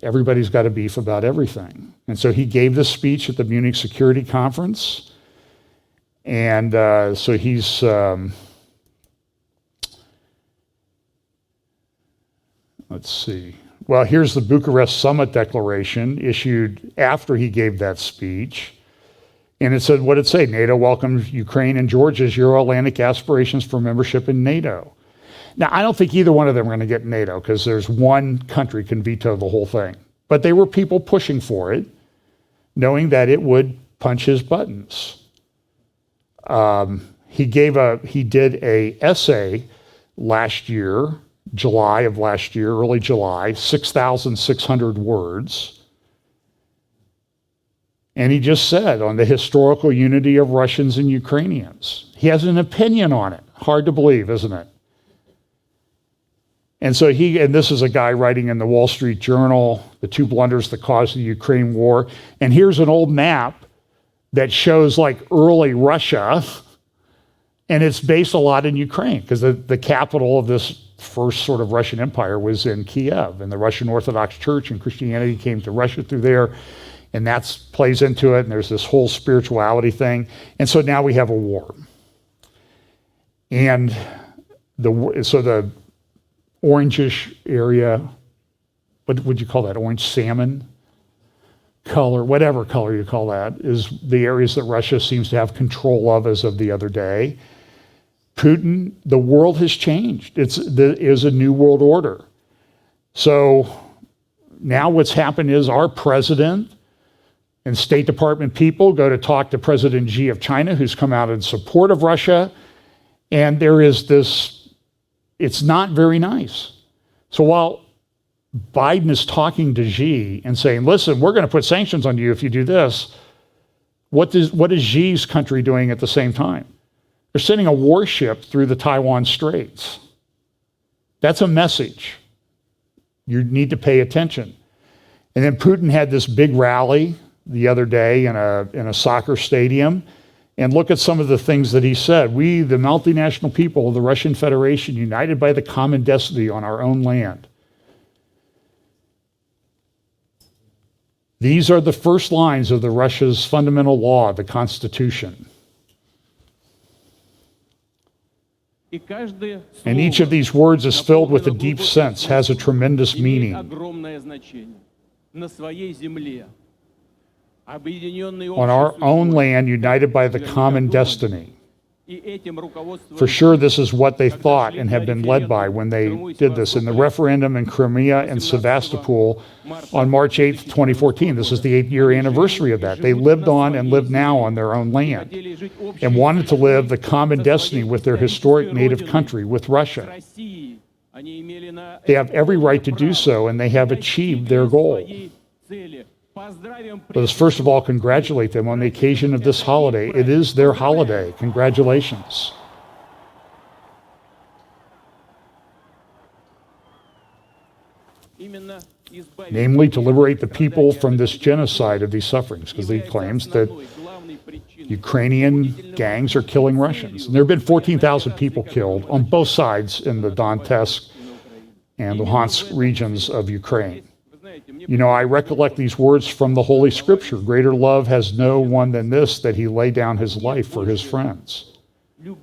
everybody's got a beef about everything. And so he gave this speech at the Munich Security Conference. And so he's... let's see. Well, here's the Bucharest Summit Declaration issued after he gave that speech. And it said, what did it say? NATO welcomes Ukraine and Georgia's Euro-Atlantic aspirations for membership in NATO. Now, I don't think either one of them are going to get NATO because there's one country can veto the whole thing. But they were people pushing for it, knowing that it would punch his buttons. He did a essay last year, July of last year, early July, 6,600 words. And he just said on the historical unity of Russians and Ukrainians. He has an opinion on it. Hard to believe, isn't it? And so and this is a guy writing in the Wall Street Journal, the two blunders that caused the Ukraine war. And here's an old map that shows like early Russia, and it's based a lot in Ukraine because the capital of this first sort of Russian empire was in Kiev, and the Russian Orthodox Church and Christianity came to Russia through there, and that plays into it, and there's this whole spirituality thing. And so now we have a war. And so the orangish area what would you call that, orange salmon color, whatever color you call that, is the areas that Russia seems to have control of as of the other day. Putin, the world has changed. There is a new world order. So now what's happened is our president and State Department people go to talk to President Xi of China, who's come out in support of Russia. And there is this, it's not very nice. So while Biden is talking to Xi and saying, listen, we're going to put sanctions on you if you do this, what is Xi's country doing at the same time? They're sending a warship through the Taiwan Straits. That's a message. You need to pay attention. And then Putin had this big rally the other day in a soccer stadium. And look at some of the things that he said. We, the multinational people of the Russian Federation, united by the common destiny on our own land. These are the first lines of the Russia's fundamental law, the Constitution. And each of these words is filled with a deep sense, has a tremendous meaning. On our own land, united by the common destiny. For sure, this is what they thought and have been led by when they did this. In the referendum in Crimea and Sevastopol on March 8th, 2014, this is the 8th-year anniversary of that. They lived on and live now on their own land and wanted to live the common destiny with their historic native country, with Russia. They have every right to do so, and they have achieved their goal. Let us first of all congratulate them on the occasion of this holiday. It is their holiday. Congratulations. Namely, to liberate the people from this genocide of these sufferings, because he claims that Ukrainian gangs are killing Russians. And there have been 14,000 people killed on both sides in the Donetsk and Luhansk regions of Ukraine. You know, I recollect these words from the Holy Scripture. Greater love has no one than this, that he lay down his life for his friends. Not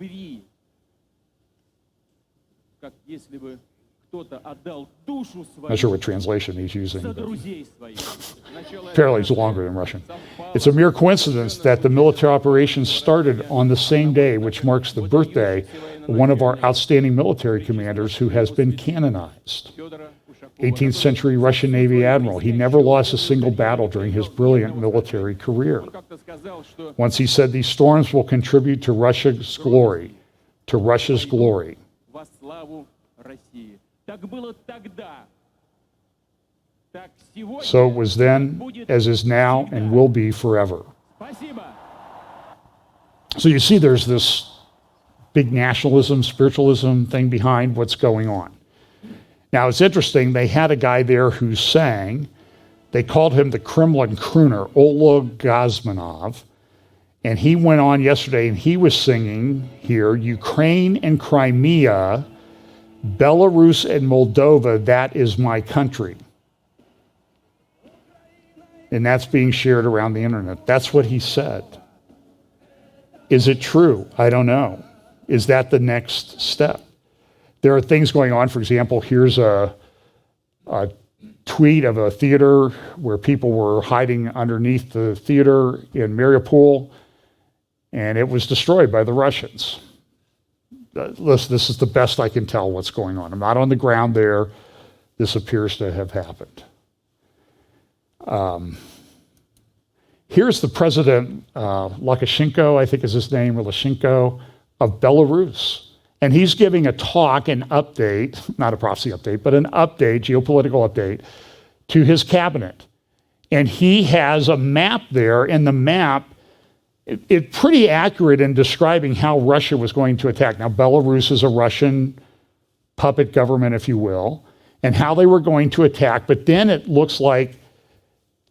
sure what translation he's using. Apparently it's longer than Russian. It's a mere coincidence that the military operation started on the same day, which marks the birthday of one of our outstanding military commanders who has been canonized. 18th century Russian Navy admiral. He never lost a single battle during his brilliant military career. Once he said, these storms will contribute to Russia's glory, to Russia's glory. So it was then, as is now, and will be forever. So you see there's this big nationalism, spiritualism thing behind what's going on. Now, it's interesting, they had a guy there who sang. They called him the Kremlin crooner, Oleg Gazmanov. And he went on yesterday and he was singing here, Ukraine and Crimea, Belarus and Moldova, that is my country. And that's being shared around the internet. That's what he said. Is it true? I don't know. Is that the next step? There are things going on. For example, here's a tweet of a theater where people were hiding underneath the theater in Mariupol, and it was destroyed by the Russians. Listen, this is the best I can tell what's going on. I'm not on the ground there. This appears to have happened. Here's the president, Lukashenko, I think is his name, or Lukashenko, of Belarus. And he's giving a talk, an update, not a prophecy update, but an update, geopolitical update, to his cabinet. And he has a map there, and the map, it's pretty accurate in describing how Russia was going to attack. Now, Belarus is a Russian puppet government, if you will, and how they were going to attack. But then it looks like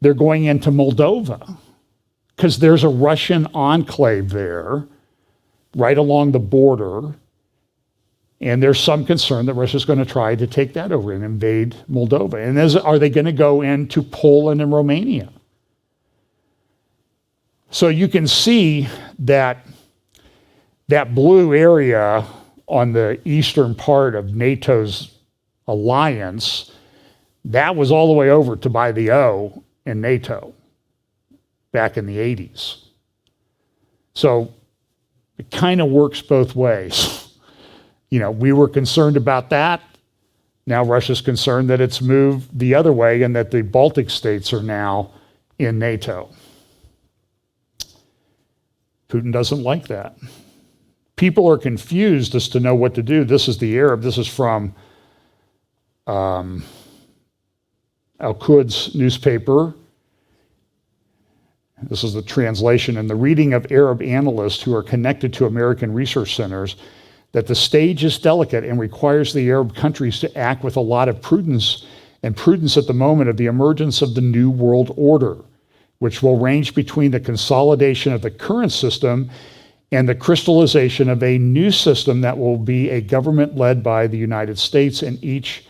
they're going into Moldova, because there's a Russian enclave there, right along the border. And there's some concern that Russia's going to try to take that over and invade Moldova. And are they going to go into Poland and Romania? So you can see that blue area on the eastern part of NATO's alliance, That was all the way over to buy the O in NATO back in the 80s. So it kind of works both ways. We were concerned about that. Now Russia's concerned that it's moved the other way and that the Baltic states are now in NATO. Putin doesn't like that. People are confused as to know what to do. This is the Arab. This is from Al-Quds newspaper. This is the translation. And the reading of Arab analysts who are connected to American research centers that the stage is delicate and requires the Arab countries to act with a lot of prudence at the moment of the emergence of the New World Order, which will range between the consolidation of the current system and the crystallization of a new system that will be a government led by the United States, and each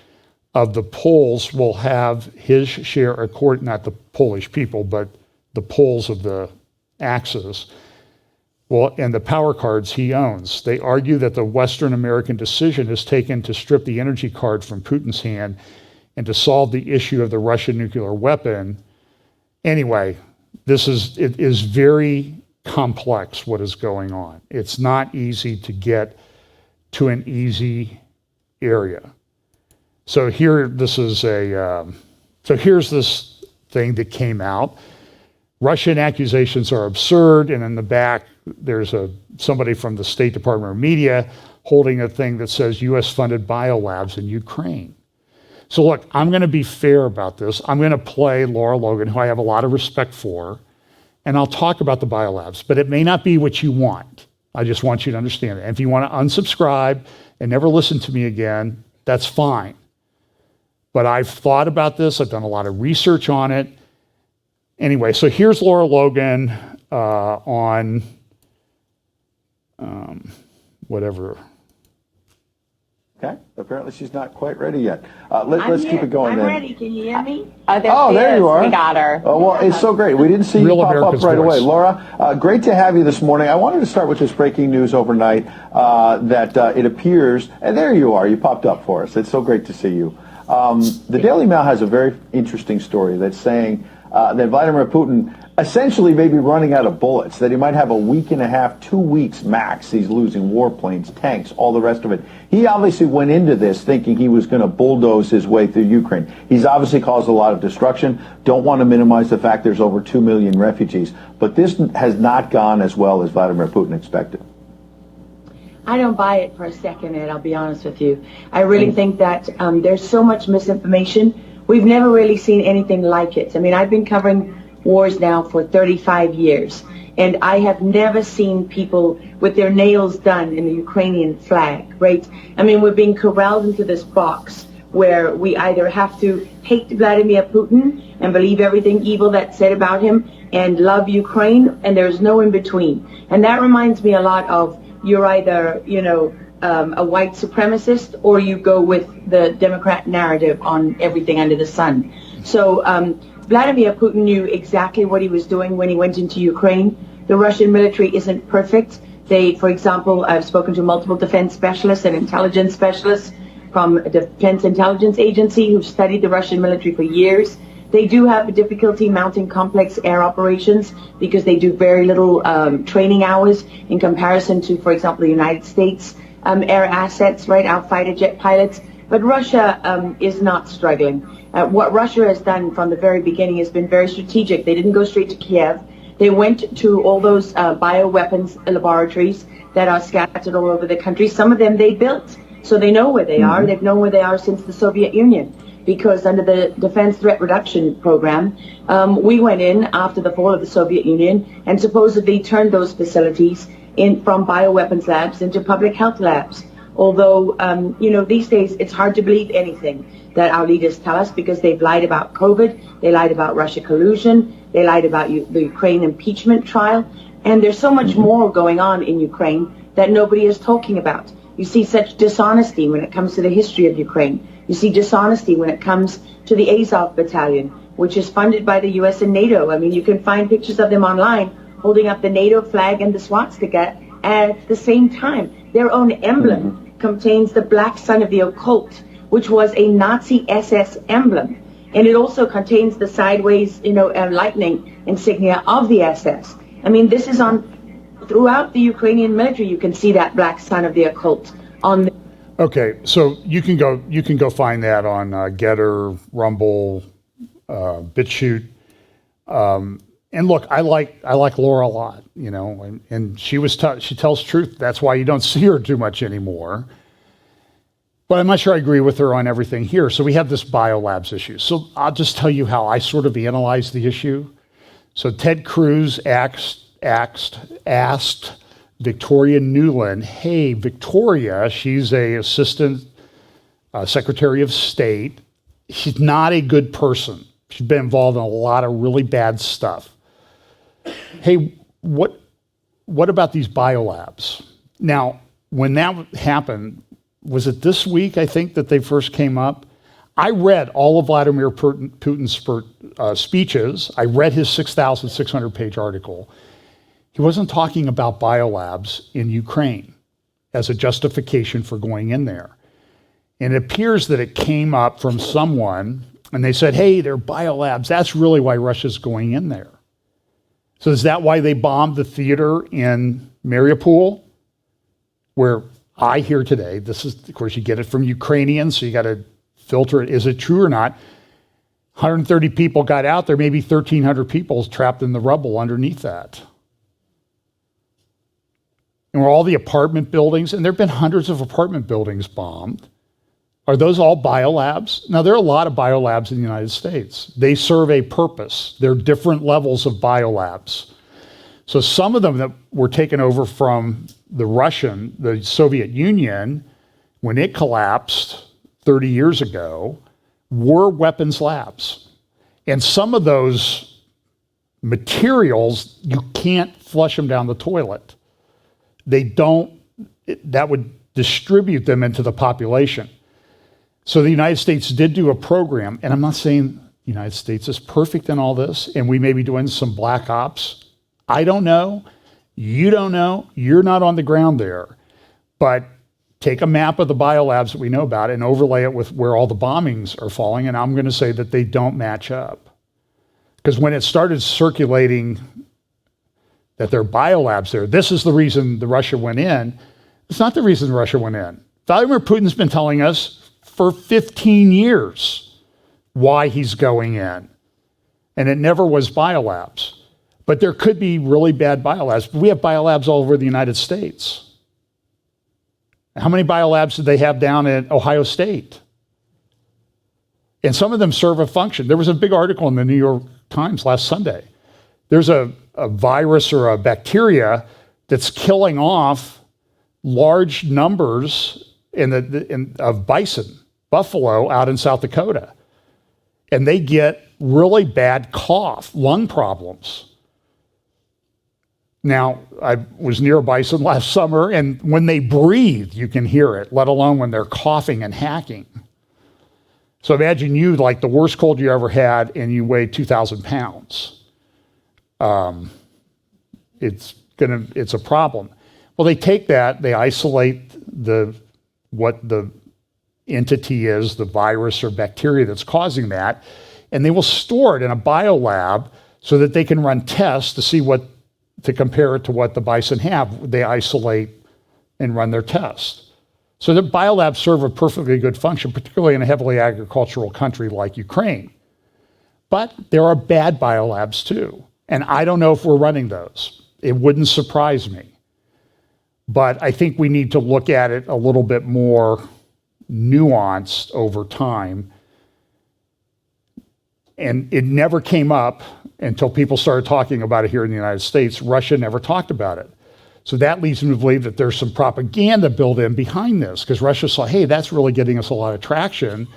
of the Poles will have his share, not the Polish people, but the Poles of the Axis, and the power cards he owns. They argue that the Western American decision is taken to strip the energy card from Putin's hand and to solve the issue of the Russian nuclear weapon. Anyway, it is very complex what is going on. It's not easy to get to an easy area. So here's this thing that came out. Russian accusations are absurd, and in the back there's somebody from the State Department of Media holding a thing that says U.S.-funded biolabs in Ukraine. So look, I'm going to be fair about this. I'm going to play Laura Logan, who I have a lot of respect for, and I'll talk about the biolabs, but it may not be what you want. I just want you to understand it. And if you want to unsubscribe and never listen to me again, that's fine. But I've thought about this. I've done a lot of research on it. Anyway, so here's Laura Logan on whatever. Okay, apparently she's not quite ready yet. Let's keep it going. I'm ready. Can you hear me? There you are. We got her. Oh, well, it's so great. We didn't see you pop up right away. Laura, great to have you this morning. I wanted to start with this breaking news overnight that it appears, and there you are. You popped up for us. It's so great to see you. The Daily Mail has a very interesting story that's saying that Vladimir Putin essentially may be running out of bullets, that he might have a week and a half, 2 weeks max. He's losing warplanes, tanks, all the rest of it. He obviously went into this thinking he was going to bulldoze his way through Ukraine. He's obviously caused a lot of destruction. Don't want to minimize the fact there's over 2 million refugees. But this has not gone as well as Vladimir Putin expected. I don't buy it for a second, Ed, I'll be honest with you. I really think that there's so much misinformation. We've never really seen anything like it. I mean, I've been covering wars now for 35 years, and I have never seen people with their nails done in the Ukrainian flag, right? I mean, we're being corralled into this box where we either have to hate Vladimir Putin and believe everything evil that's said about him and love Ukraine, and there's no in between. And that reminds me a lot of you're either, a white supremacist, or you go with the Democrat narrative on everything under the sun. So Vladimir Putin knew exactly what he was doing when he went into Ukraine. The Russian military isn't perfect. They, for example, I've spoken to multiple defense specialists and intelligence specialists from a Defense Intelligence Agency who've studied the Russian military for years. They do have a difficulty mounting complex air operations because they do very little training hours in comparison to, for example, the United States air assets, right, our fighter jet pilots. But Russia is not struggling. What Russia has done from the very beginning has been very strategic. They didn't go straight to Kiev. They went to all those bioweapons laboratories that are scattered all over the country. Some of them they built, so they know where they are. They've known where they are since the Soviet Union, because under the Defense Threat Reduction Program, we went in after the fall of the Soviet Union and supposedly turned those facilities from bioweapons labs into public health labs. Although, these days it's hard to believe anything that our leaders tell us, because they've lied about COVID, they lied about Russia collusion, they lied about the Ukraine impeachment trial, and there's so much more going on in Ukraine that nobody is talking about. You see such dishonesty when it comes to the history of Ukraine. You see dishonesty when it comes to the Azov Battalion, which is funded by the U.S. and NATO. I mean, you can find pictures of them online holding up the NATO flag and the swastika at the same time. Their own emblem contains the black sun of the occult, which was a Nazi SS emblem. And it also contains the sideways, lightning insignia of the SS. I mean, this is on throughout the Ukrainian military. You can see that black sun of the occult on the. Okay, so you can go find that on Getter, Rumble, BitChute. And look, I like Laura a lot, and she tells truth. That's why you don't see her too much anymore. But I'm not sure I agree with her on everything here. So we have this biolabs issue. So I'll just tell you how I sort of analyze the issue. So Ted Cruz asked Victoria Nuland, hey, Victoria, she's a assistant secretary of state. She's not a good person. She's been involved in a lot of really bad stuff. Hey, what about these biolabs? Now, when that happened, was it this week, I think, that they first came up? I read all of Vladimir Putin's speeches. I read his 6,600-page article. He wasn't talking about biolabs in Ukraine as a justification for going in there. And it appears that it came up from someone, and they said, hey, they're biolabs. That's really why Russia's going in there. So is that why they bombed the theater in Mariupol, where I hear today, this is, of course, you get it from Ukrainians, so you got to filter it. Is it true or not? 130 people got out there, maybe 1,300 people trapped in the rubble underneath that. And were all the apartment buildings, and there have been hundreds of apartment buildings bombed. Are those all biolabs? Now, there are a lot of biolabs in the United States. They serve a purpose. There are different levels of biolabs. So some of them that were taken over from the Soviet Union, when it collapsed 30 years ago, were weapons labs. And some of those materials, you can't flush them down the toilet. That would distribute them into the population. So the United States did do a program, and I'm not saying the United States is perfect in all this, and we may be doing some black ops. I don't know. You don't know. You're not on the ground there. But take a map of the biolabs that we know about and overlay it with where all the bombings are falling, and I'm going to say that they don't match up. Because when it started circulating that there are biolabs there, this is the reason Russia went in. It's not the reason Russia went in. Vladimir Putin's been telling us for 15 years why he's going in. And it never was biolabs. But there could be really bad biolabs. We have biolabs all over the United States. How many biolabs did they have down at Ohio State? And some of them serve a function. There was a big article in the New York Times last Sunday. There's a virus or a bacteria that's killing off large numbers of bison, buffalo out in South Dakota. And they get really bad cough, lung problems. Now, I was near a bison last summer, and when they breathe, you can hear it, let alone when they're coughing and hacking. So imagine you, like the worst cold you ever had, and you weigh 2,000 pounds. It's a problem. Well, they take that, they isolate what the entity is, the virus or bacteria that's causing that, and they will store it in a biolab so that they can run tests to compare it to what the bison have. They isolate and run their tests. So the biolabs serve a perfectly good function, particularly in a heavily agricultural country like Ukraine. But there are bad biolabs too. And I don't know if we're running those. It wouldn't surprise me. But I think we need to look at it a little bit more nuanced over time. And it never came up until people started talking about it here in the United States. Russia never talked about it. So that leads me to believe that there's some propaganda built in behind this, because Russia saw, hey, that's really getting us a lot of traction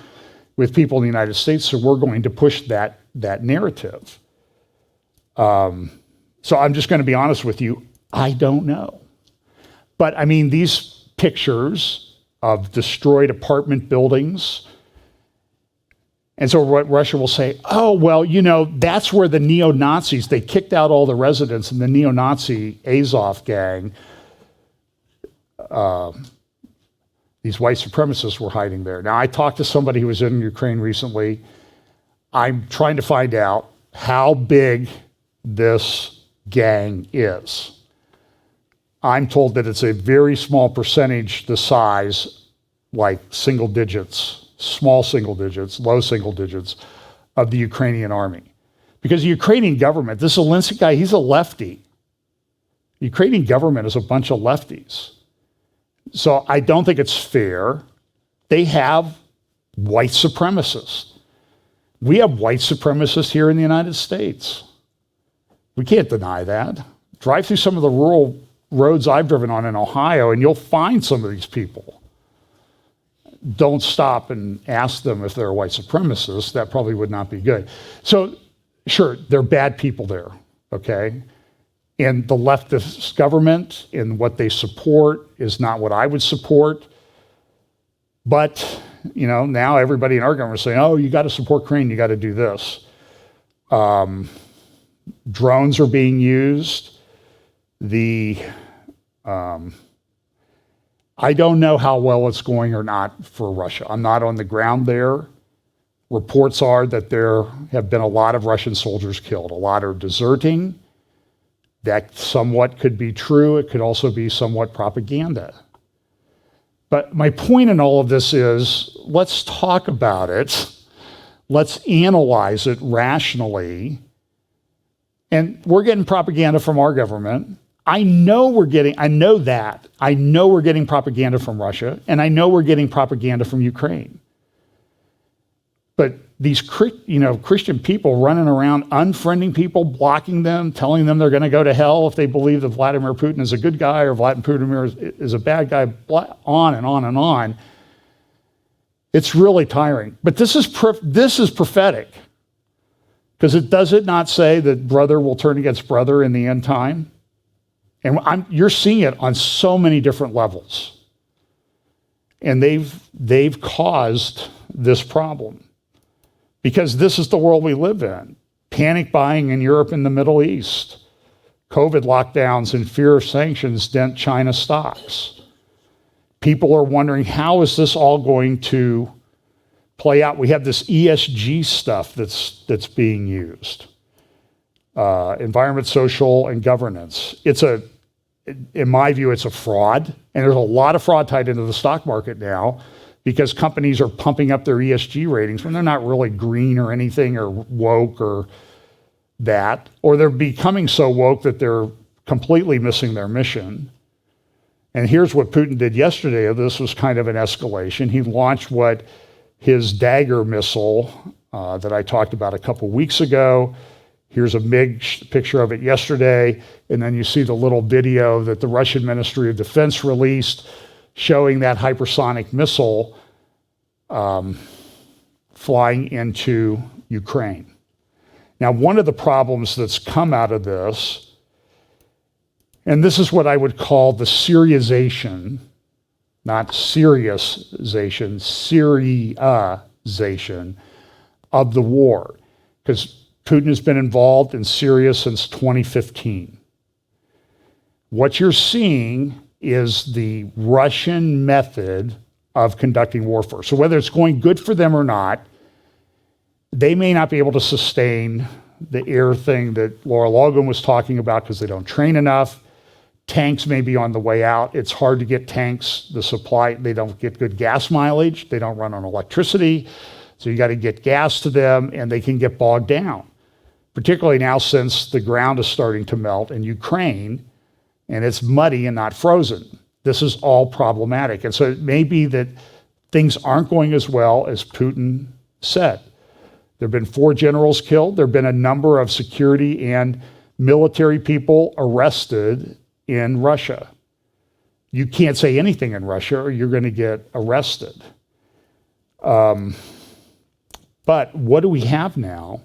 with people in the United States, so we're going to push that narrative. So I'm just going to be honest with you, I don't know. But I mean, these pictures of destroyed apartment buildings, and so what Russia will say, oh, well, that's where the neo-Nazis, they kicked out all the residents in the neo-Nazi Azov gang. These white supremacists were hiding there. Now, I talked to somebody who was in Ukraine recently. I'm trying to find out how big this gang is. I'm told that it's a very small percentage the size, like single digits, small single digits, low single digits of the Ukrainian army. Because the Ukrainian government, this Zelensky guy, he's a lefty. The Ukrainian government is a bunch of lefties. So I don't think it's fair. They have white supremacists. We have white supremacists here in the United States. We can't deny that. Drive through some of the rural roads I've driven on in Ohio, and you'll find some of these people. Don't stop and ask them if they're white supremacists. That probably would not be good. So, sure, there are bad people there, okay? And the leftist government and what they support is not what I would support. But, you know, now everybody in our government is saying, oh, you got to support Ukraine, you got to do this. Drones are being used. I don't know how well it's going or not for Russia. I'm not on the ground there. Reports are that there have been a lot of Russian soldiers killed. A lot are deserting. That somewhat could be true. It could also be somewhat propaganda. But my point in all of this is, let's talk about it. Let's analyze it rationally. And we're getting propaganda from our government. I know we're getting propaganda from Russia, and I know we're getting propaganda from Ukraine. But these Christian people running around unfriending people, blocking them, telling them they're going to go to hell if they believe that Vladimir Putin is a good guy or Vladimir Putin is a bad guy, on and on and on. It's really tiring. But this is prophetic. Because does it not say that brother will turn against brother in the end time? And you're seeing it on so many different levels. And they've caused this problem. Because this is the world we live in. Panic buying in Europe and the Middle East. COVID lockdowns and fear of sanctions dent China stocks. People are wondering, how is this all going to play out? We have this ESG stuff that's being used. Environment, social, and governance. In my view, it's a fraud. And there's a lot of fraud tied into the stock market now, because companies are pumping up their ESG ratings when they're not really green or anything or woke or that, or they're becoming so woke that they're completely missing their mission. And here's what Putin did yesterday. This was kind of an escalation. He launched his Dagger missile that I talked about a couple weeks ago. Here's a big picture of it yesterday. And then you see the little video that the Russian Ministry of Defense released showing that hypersonic missile flying into Ukraine. Now, one of the problems that's come out of this, and this is what I would call the Syriazation, not Syriazation, Syriazation of the war. Because Putin has been involved in Syria since 2015. What you're seeing is the Russian method of conducting warfare. So whether it's going good for them or not, they may not be able to sustain the air thing that Laura Logan was talking about because they don't train enough. Tanks may be on the way out. It's hard to get tanks, the supply, they don't get good gas mileage. They don't run on electricity. So you got to get gas to them, and they can get bogged down, particularly now since the ground is starting to melt in Ukraine and it's muddy and not frozen. This is all problematic. And so it may be that things aren't going as well as Putin said. There have been 4 generals killed. There have been a number of security and military people arrested in Russia. You can't say anything in Russia or you're going to get arrested. But what do we have now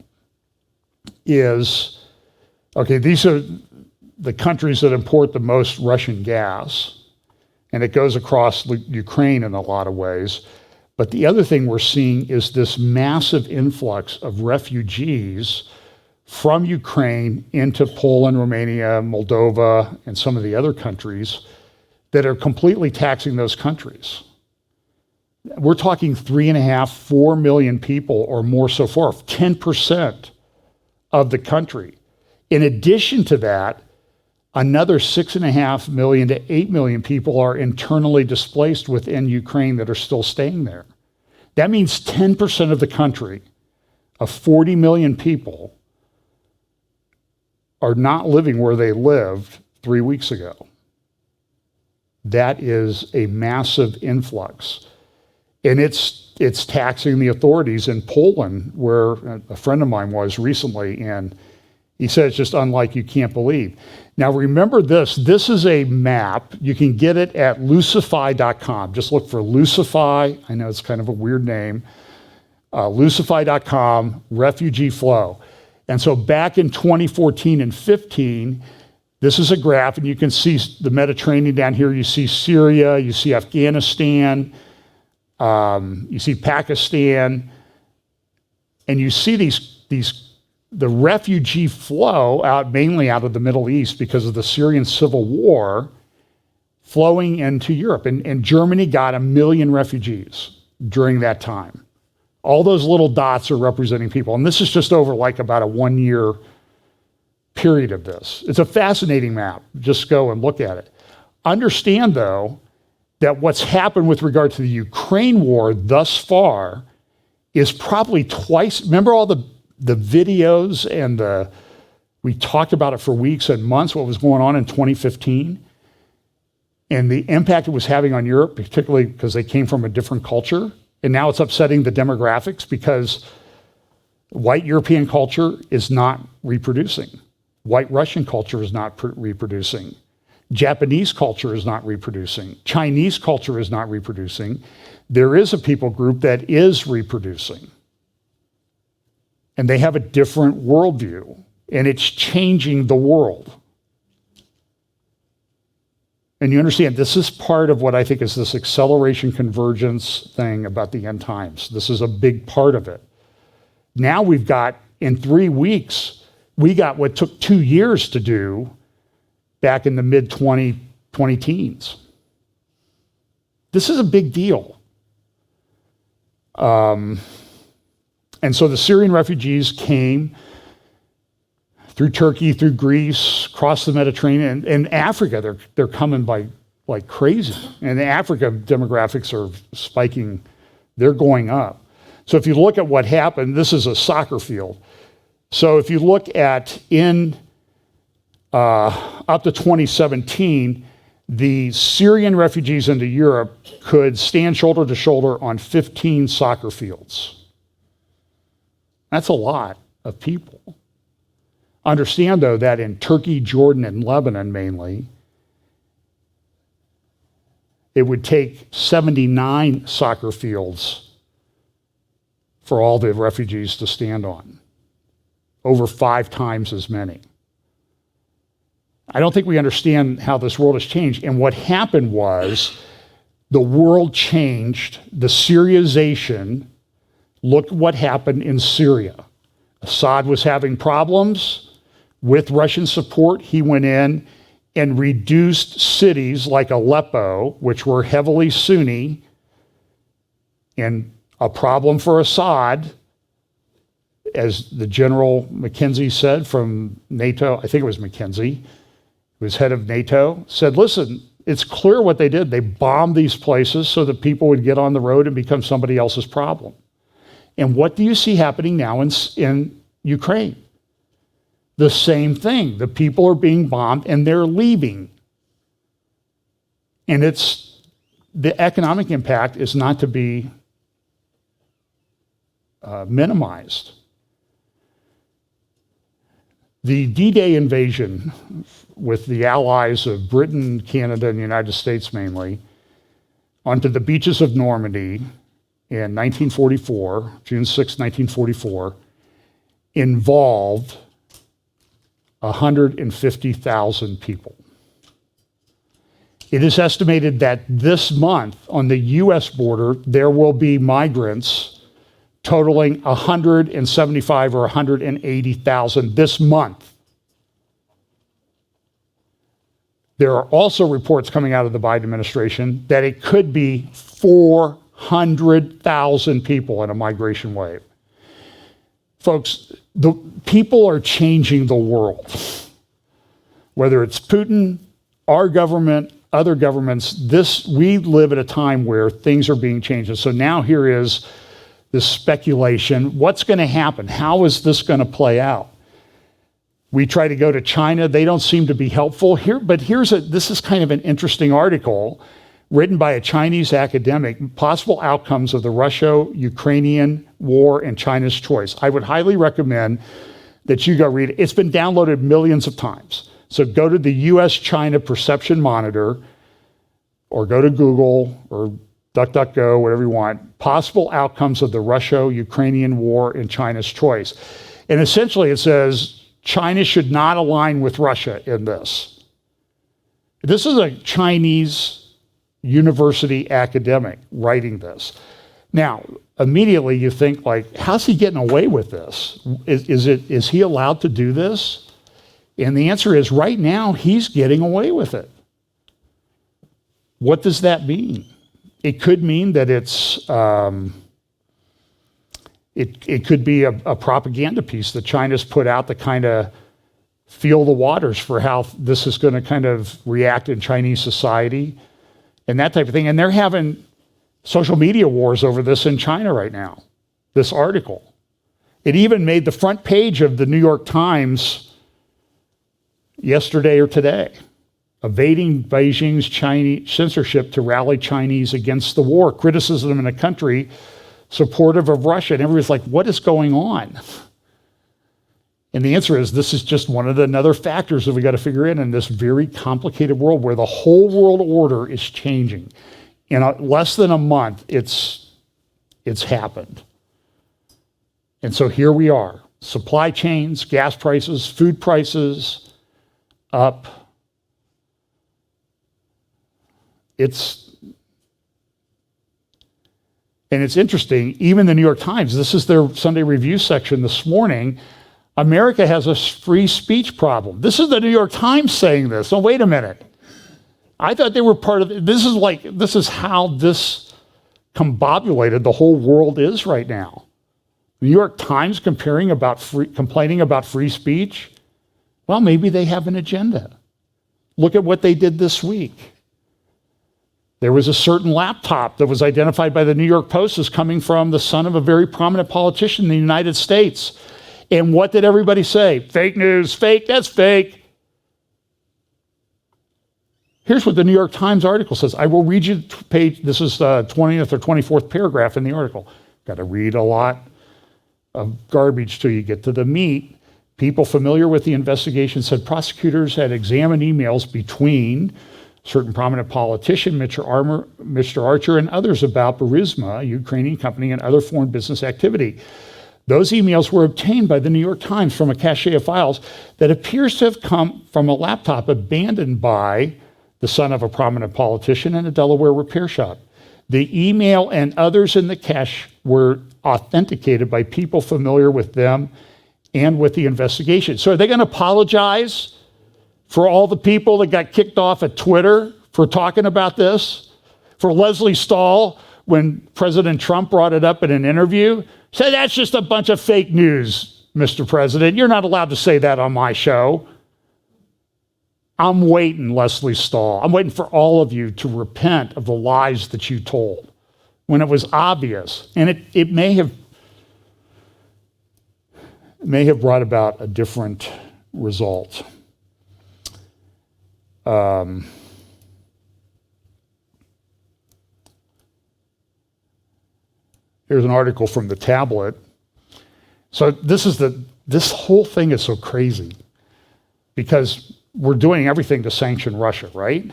is, okay, these are the countries that import the most Russian gas, and it goes across Ukraine in a lot of ways. But the other thing we're seeing is this massive influx of refugees from Ukraine into Poland, Romania, Moldova, and some of the other countries that are completely taxing those countries. We're talking 3.5, 4 million people or more so far, 10% of the country. In addition to that, another 6.5 million to 8 million people are internally displaced within Ukraine that are still staying there. That means 10% of the country, of 40 million people, are not living where they lived 3 weeks ago. That is a massive influx. And it's taxing the authorities in Poland, where a friend of mine was recently, and he said it's just unlike you can't believe. Now remember this is a map. You can get it at lucify.com. Just look for Lucify. I know it's kind of a weird name. Lucify.com, refugee flow. And so back in 2014 and 15, this is a graph, and you can see the Mediterranean down here. You see Syria, you see Afghanistan, you see Pakistan, and you see the refugee flow mainly out of the Middle East because of the Syrian civil war flowing into Europe. And Germany got 1 million refugees during that time. All those little dots are representing people. And this is just over like about a 1-year period of this. It's a fascinating map. Just go and look at it. Understand, though, that what's happened with regard to the Ukraine war thus far is probably twice. Remember all the videos and we talked about it for weeks and months, what was going on in 2015 and the impact it was having on Europe, particularly because they came from a different culture. And now it's upsetting the demographics because white European culture is not reproducing. White Russian culture is not reproducing. Japanese culture is not reproducing. Chinese culture is not reproducing. There is a people group that is reproducing. And they have a different worldview, and it's changing the world. And you understand, this is part of what I think is this acceleration convergence thing about the end times. This is a big part of it. Now we've got, in 3 weeks, we got what took 2 years to do back in the mid-20 teens. This is a big deal. And so the Syrian refugees came through Turkey, through Greece, across the Mediterranean, and Africa. They're coming by like crazy. And the Africa demographics are spiking. They're going up. So if you look at what happened, this is a soccer field. So if you look at up to 2017, the Syrian refugees into Europe could stand shoulder to shoulder on 15 soccer fields. That's a lot of people. Understand, though, that in Turkey, Jordan, and Lebanon mainly, it would take 79 soccer fields for all the refugees to stand on. Over 5 times as many. I don't think we understand how this world has changed. And what happened was the world changed. The Syriization. Look what happened in Syria. Assad was having problems. With Russian support, he went in and reduced cities like Aleppo, which were heavily Sunni, and a problem for Assad, as the General McKenzie said from NATO, I think it was McKenzie, who was head of NATO, said, listen, it's clear what they did. They bombed these places so that people would get on the road and become somebody else's problem. And what do you see happening now in Ukraine? The same thing. The people are being bombed and they're leaving. And the economic impact is not to be minimized. The D-Day invasion with the allies of Britain, Canada, and the United States mainly, onto the beaches of Normandy in 1944, June 6, 1944, involved 150,000 people. It is estimated that this month on the U.S. border, there will be migrants totaling 175 or 180,000 this month. There are also reports coming out of the Biden administration that it could be 400,000 100,000 people in a migration wave. Folks, the people are changing the world. Whether it's Putin, our government, other governments, we live at a time where things are being changed. And so now here is this speculation. What's going to happen? How is this going to play out? We try to go to China. They don't seem to be helpful here. But this is kind of an interesting article written by a Chinese academic, possible outcomes of the Russia-Ukrainian war and China's choice. I would highly recommend that you go read it. It's been downloaded millions of times. So go to the US-China Perception Monitor, or go to Google or DuckDuckGo, whatever you want, possible outcomes of the Russia-Ukrainian war and China's choice. And essentially it says China should not align with Russia in this. This is a Chinese university academic writing this. Now, immediately you think, like, how's he getting away with this? Is he allowed to do this? And the answer is, right now, he's getting away with it. What does that mean? It could mean that it could be a propaganda piece that China's put out to kind of feel the waters for how this is going to kind of react in Chinese society and that type of thing. And they're having social media wars over this in China right now, this article. It even made the front page of the New York Times yesterday or today, evading Beijing's Chinese censorship to rally Chinese against the war, criticism in a country supportive of Russia. And everybody's like, what is going on? And the answer is, this is just one of the another factors that we got to figure in this very complicated world where the whole world order is changing. In less than a month, it's happened. And so here we are. Supply chains, gas prices, food prices up. And it's interesting, even the New York Times, this is their Sunday review section this morning, America has a free speech problem. This is the New York Times saying this. Oh, wait a minute. I thought they were part of it. This is how this combobulated the whole world is right now. The New York Times complaining about free speech. Well, maybe they have an agenda. Look at what they did this week. There was a certain laptop that was identified by the New York Post as coming from the son of a very prominent politician in the United States. And what did everybody say? Fake news, fake, that's fake. Here's what the New York Times article says. I will read you the page. This is the 20th or 24th paragraph in the article. Got to read a lot of garbage till you get to the meat. People familiar with the investigation said prosecutors had examined emails between certain prominent politician, Mr. Archer, and others about Burisma, a Ukrainian company, and other foreign business activity. Those emails were obtained by the New York Times from a cache of files that appears to have come from a laptop abandoned by the son of a prominent politician in a Delaware repair shop. The email and others in the cache were authenticated by people familiar with them and with the investigation. So are they going to apologize for all the people that got kicked off at Twitter for talking about this? For Leslie Stahl, when President Trump brought it up in an interview, said, that's just a bunch of fake news, Mr. President. You're not allowed to say that on my show. I'm waiting, Leslie Stahl. I'm waiting for all of you to repent of the lies that you told when it was obvious. And it may have brought about a different result. Here's an article from the Tablet. So this whole thing is so crazy because we're doing everything to sanction Russia, right?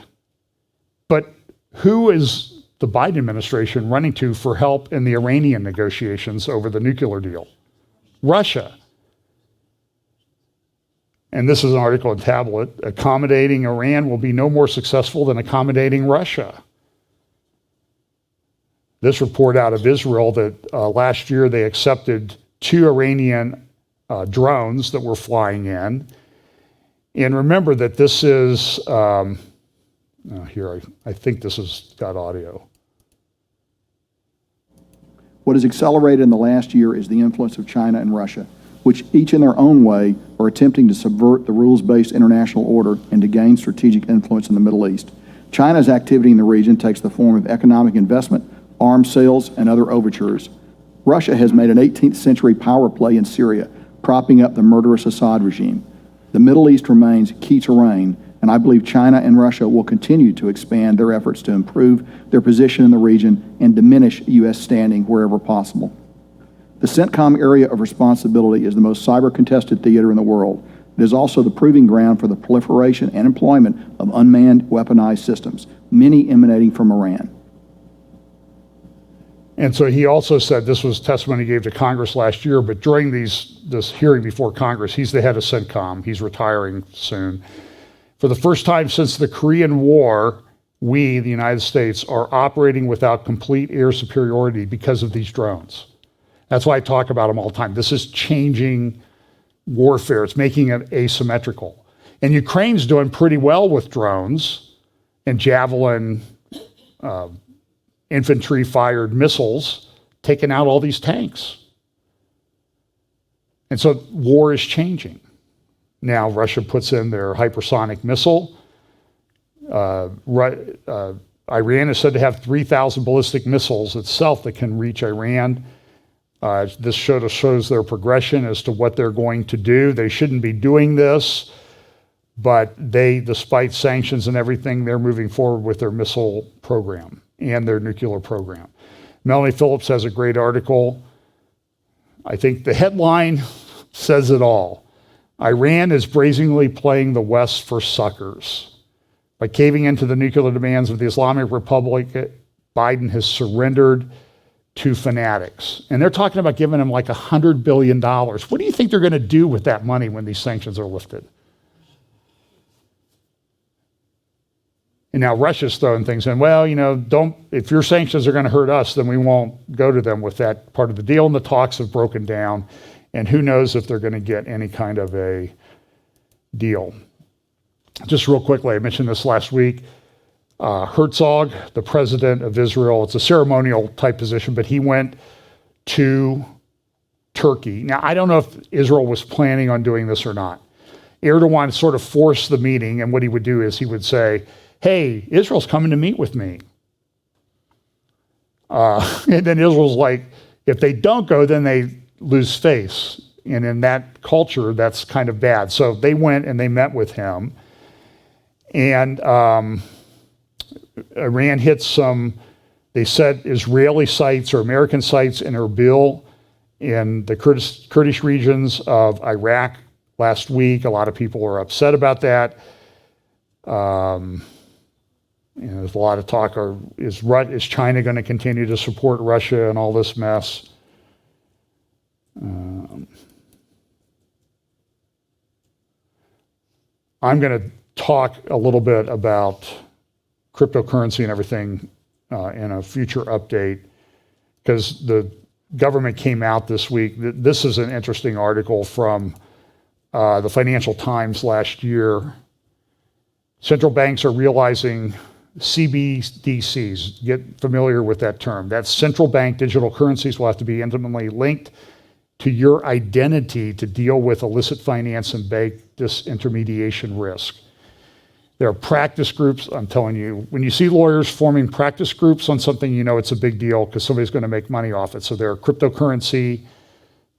But who is the Biden administration running to for help in the Iranian negotiations over the nuclear deal? Russia. And this is an article in Tablet. Accommodating Iran will be no more successful than accommodating Russia. This report out of Israel that last year they accepted 2 Iranian drones that were flying in. And remember that this is, here, I think this has got audio. What has accelerated in the last year is the influence of China and Russia, which each in their own way are attempting to subvert the rules-based international order and to gain strategic influence in the Middle East. China's activity in the region takes the form of economic investment, arms sales, and other overtures. Russia has made an 18th century power play in Syria, propping up the murderous Assad regime. The Middle East remains key terrain, and I believe China and Russia will continue to expand their efforts to improve their position in the region and diminish U.S. standing wherever possible. The CENTCOM area of responsibility is the most cyber-contested theater in the world. It is also the proving ground for the proliferation and employment of unmanned weaponized systems, many emanating from Iran. And so he also said, this was testimony he gave to Congress last year, but during this hearing before Congress, he's the head of CENTCOM. He's retiring soon. For the first time since the Korean War, we, the United States, are operating without complete air superiority because of these drones. That's why I talk about them all the time. This is changing warfare. It's making it asymmetrical. And Ukraine's doing pretty well with drones and Javelin infantry-fired missiles, taking out all these tanks. And so war is changing. Now Russia puts in their hypersonic missile. Iran is said to have 3,000 ballistic missiles itself that can reach Iran. This shows their progression as to what they're going to do. They shouldn't be doing this, but they, despite sanctions and everything, they're moving forward with their missile program and their nuclear program. Melanie Phillips has a great article. I think the headline says it all. Iran is brazenly playing the West for suckers. By caving into the nuclear demands of the Islamic Republic, Biden has surrendered to fanatics. And they're talking about giving them like $100 billion. What do you think they're going to do with that money when these sanctions are lifted? And now Russia's throwing things in. Well, if your sanctions are going to hurt us, then we won't go to them with that part of the deal. And the talks have broken down. And who knows if they're going to get any kind of a deal. Just real quickly, I mentioned this last week. Herzog, the president of Israel, it's a ceremonial type position, but he went to Turkey. Now, I don't know if Israel was planning on doing this or not. Erdogan sort of forced the meeting, and what he would do is he would say, hey, Israel's coming to meet with me. And then Israel's like, if they don't go, then they lose face. And in that culture, that's kind of bad. So they went and they met with him. And Iran hit some, they said, Israeli sites or American sites in Erbil in the Kurdish regions of Iraq last week. A lot of people were upset about that. There's a lot of talk, is China going to continue to support Russia and all this mess? I'm going to talk a little bit about cryptocurrency and everything in a future update, because the government came out this week. This is an interesting article from the Financial Times last year. Central banks are realizing CBDCs, get familiar with that term. That's central bank digital currencies will have to be intimately linked to your identity to deal with illicit finance and bank disintermediation risk. There are practice groups. I'm telling you, when you see lawyers forming practice groups on something, you know it's a big deal because somebody's going to make money off it. So there are cryptocurrency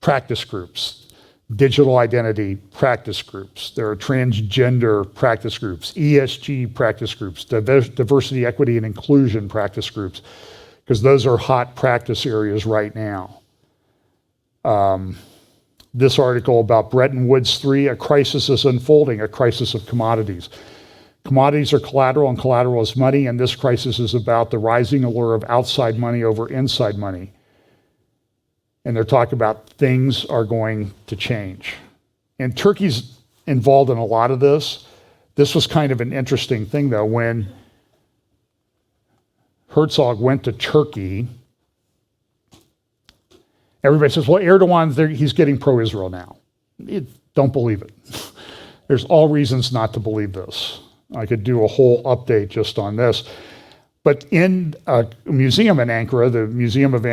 practice groups, digital identity practice groups. There are transgender practice groups, ESG practice groups, diversity, equity, and inclusion practice groups, because those are hot practice areas right now. This article about Bretton Woods 3, a crisis is unfolding, a crisis of commodities. Commodities are collateral, and collateral is money, and this crisis is about the rising allure of outside money over inside money. And they're talking about things are going to change. And Turkey's involved in a lot of this. This was kind of an interesting thing, though. When Herzog went to Turkey, everybody says, well, Erdogan's there, he's getting pro-Israel now. Don't believe it. There's all reasons not to believe this. I could do a whole update just on this. But in a museum in Ankara, the Museum of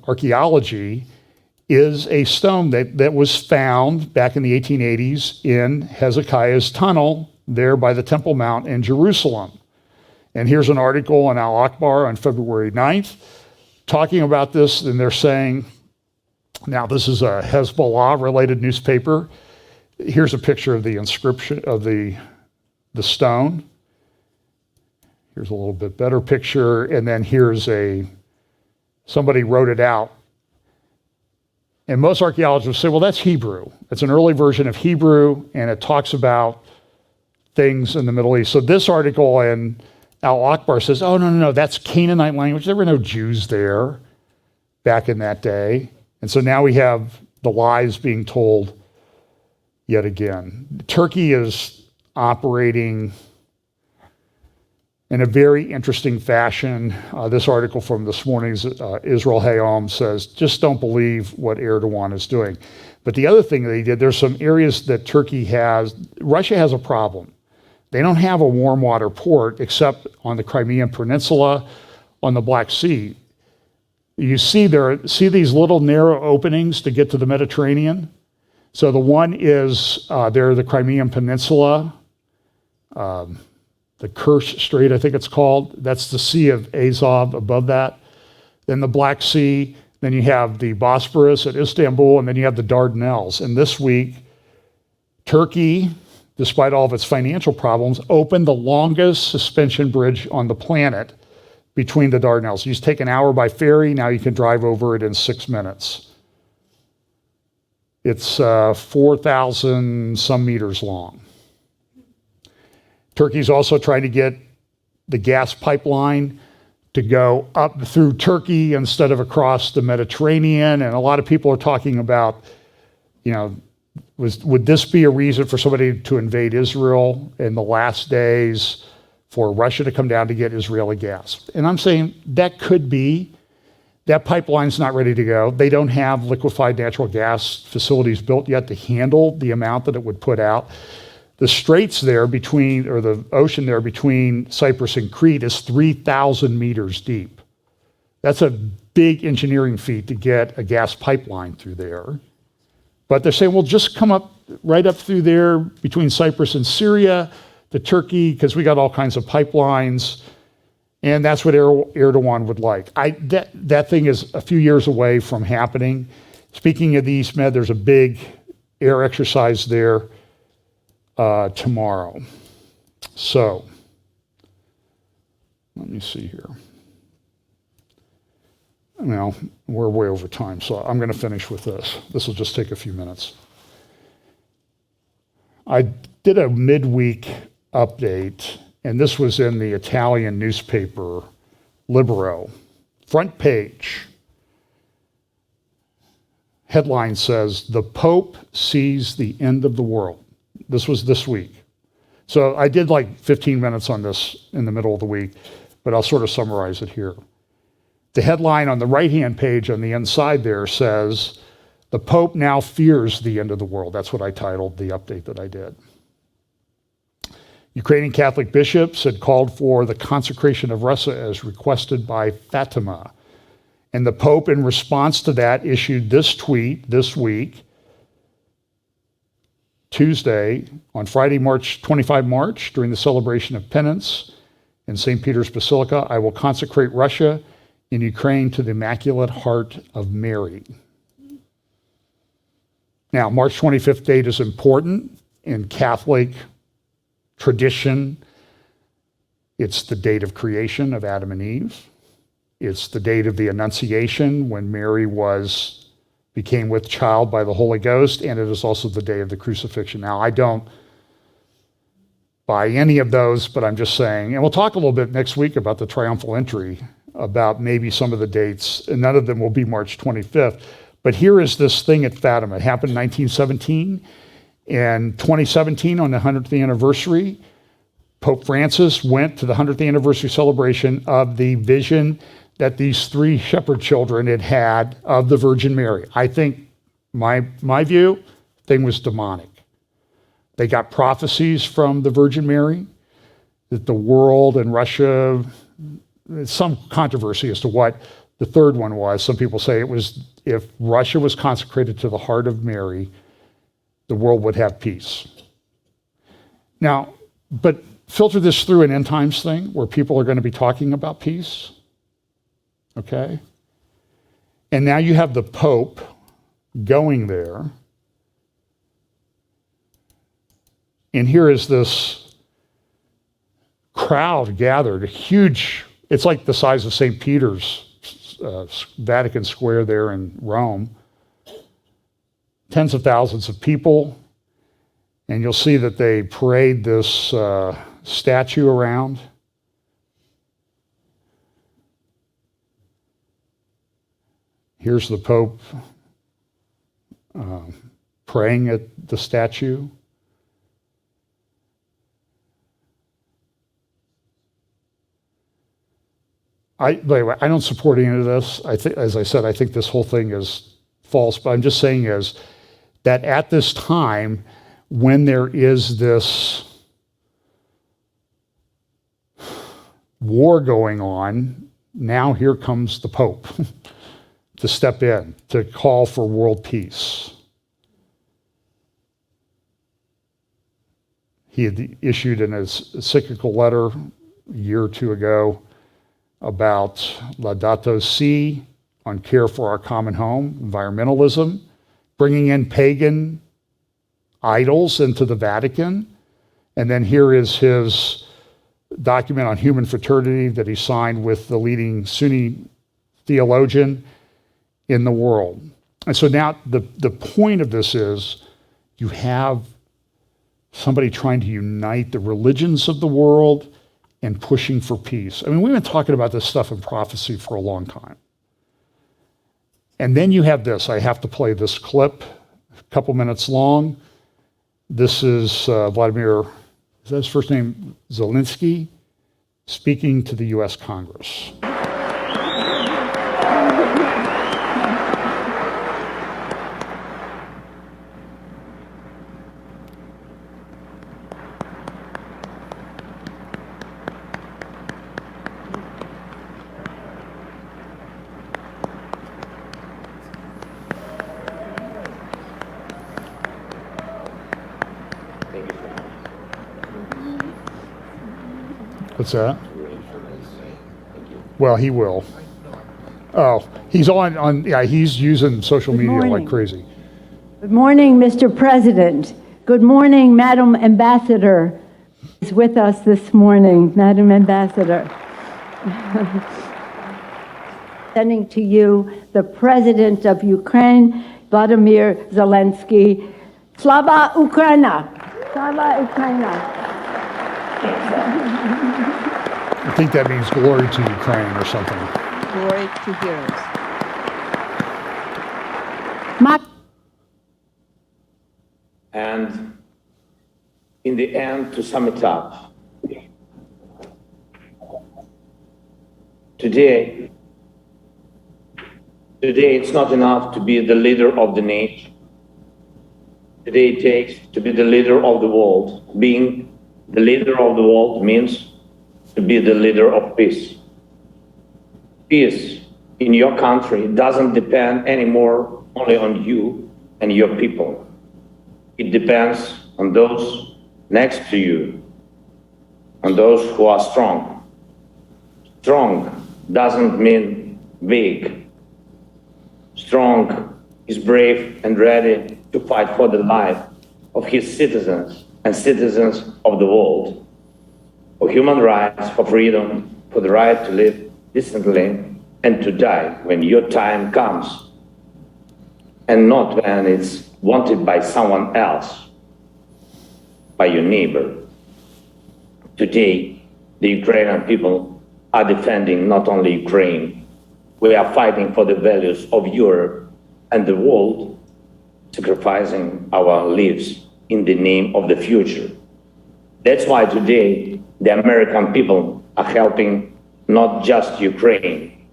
Archaeology, is a stone that was found back in the 1880s in Hezekiah's tunnel there by the Temple Mount in Jerusalem. And here's an article in Al Akbar on February 9th talking about this, and they're saying, now this is a Hezbollah-related newspaper. Here's a picture of the inscription of the stone. Here's a little bit better picture, and then here's somebody wrote it out. And most archaeologists say, well, that's Hebrew. It's an early version of Hebrew, and it talks about things in the Middle East. So this article in Al Akbar says, oh, no, that's Canaanite language. There were no Jews there back in that day. And so now we have the lies being told yet again. Turkey is operating in a very interesting fashion. This article from this morning's Israel Hayom says, just don't believe what Erdogan is doing. But the other thing that he did, there's some areas that Russia has a problem. They don't have a warm water port except on the Crimean Peninsula, on the Black Sea. You see these little narrow openings to get to the Mediterranean? So the one is the Crimean Peninsula, the Kerch Strait, I think it's called. That's the Sea of Azov above that. Then the Black Sea. Then you have the Bosporus at Istanbul, and then you have the Dardanelles. And this week, Turkey, despite all of its financial problems, opened the longest suspension bridge on the planet between the Dardanelles. You used to take an hour by ferry. Now you can drive over it in 6 minutes. It's 4,000 some meters long. Turkey's also trying to get the gas pipeline to go up through Turkey instead of across the Mediterranean. And a lot of people are talking about, would this be a reason for somebody to invade Israel in the last days, for Russia to come down to get Israeli gas? And I'm saying that could be. That pipeline's not ready to go. They don't have liquefied natural gas facilities built yet to handle the amount that it would put out. The straits there the ocean there between Cyprus and Crete is 3,000 meters deep. That's a big engineering feat to get a gas pipeline through there. But they're saying, well, just come up right up through there between Cyprus and Syria to Turkey, because we got all kinds of pipelines. And that's what Erdogan would like. That thing is a few years away from happening. Speaking of the East Med, there's a big air exercise there tomorrow. So, let me see here. Well, we're way over time, so I'm going to finish with this. This will just take a few minutes. I did a midweek update, and this was in the Italian newspaper Libero. Front page. Headline says, "The Pope sees the end of the world." This was this week. So I did like 15 minutes on this in the middle of the week, but I'll sort of summarize it here. The headline on the right-hand page on the inside there says, "The Pope now fears the end of the world." That's what I titled the update that I did. Ukrainian Catholic bishops had called for the consecration of Russia as requested by Fatima. And the Pope, in response to that, issued this tweet this week, Tuesday, on Friday, 25 March, during the celebration of penance in St. Peter's Basilica, "I will consecrate Russia in Ukraine to the Immaculate Heart of Mary." Now, March 25th date is important in Catholic tradition. It's the date of creation of Adam and Eve. It's the date of the Annunciation, when Mary became with child by the Holy Ghost, and it is also the day of the crucifixion. Now, I don't buy any of those, but I'm just saying, and we'll talk a little bit next week about the triumphal entry, about maybe some of the dates, and none of them will be March 25th. But here is this thing at Fatima. It happened in 1917. In 2017, on the 100th anniversary, Pope Francis went to the 100th anniversary celebration of the vision that these three shepherd children had had of the Virgin Mary. I think, my view, thing was demonic. They got prophecies from the Virgin Mary that the world and Russia some controversy as to what the third one was. Some people say it was if Russia was consecrated to the heart of Mary, the world would have peace. Now, but filter this through an end times thing where people are going to be talking about peace. Okay? And now you have the Pope going there. And here is this crowd gathered, a huge, it's like the size of St. Peter's Vatican Square there in Rome. Tens of thousands of people. And you'll see that they parade this statue around. Here's the Pope praying at the statue. By the way, I don't support any of this. As I said, I think this whole thing is false. But I'm just saying is that at this time, when there is this war going on, now here comes the Pope to step in, to call for world peace. He had issued an encyclical letter a year or two ago about Laudato Si, on care for our common home, environmentalism, bringing in pagan idols into the Vatican. And then here is his document on human fraternity that he signed with the leading Sunni theologian in the world. And so now the point of this is you have somebody trying to unite the religions of the world and pushing for peace. I mean, we've been talking about this stuff in prophecy for a long time. And then you have this. I have to play this clip, a couple minutes long. This is Vladimir, is that his first name? Zelensky, speaking to the US Congress. What's that? Well, he will. Oh, he's he's using social media like crazy. Good morning, Mr. President. Good morning, Madam Ambassador is with us this morning, Madam Ambassador. Sending to you the President of Ukraine, Vladimir Zelensky. Slava Ukraina! Slava Ukraina! I think that means glory to Ukraine or something. Glory to heroes. And in the end, to sum it up, today it's not enough to be the leader of the nation. Today it takes to be the leader of the world. Being the leader of the world means to be the leader of peace. Peace in your country doesn't depend anymore only on you and your people. It depends on those next to you, on those who are strong. Strong doesn't mean big. Strong is brave and ready to fight for the life of his citizens and citizens of the world, for human rights, for freedom, for the right to live decently and to die when your time comes, and not when it's wanted by someone else, by your neighbor. Today, the Ukrainian people are defending not only Ukraine, we are fighting for the values of Europe and the world, sacrificing our lives in the name of the future. That's why today the American people are helping not just Ukraine,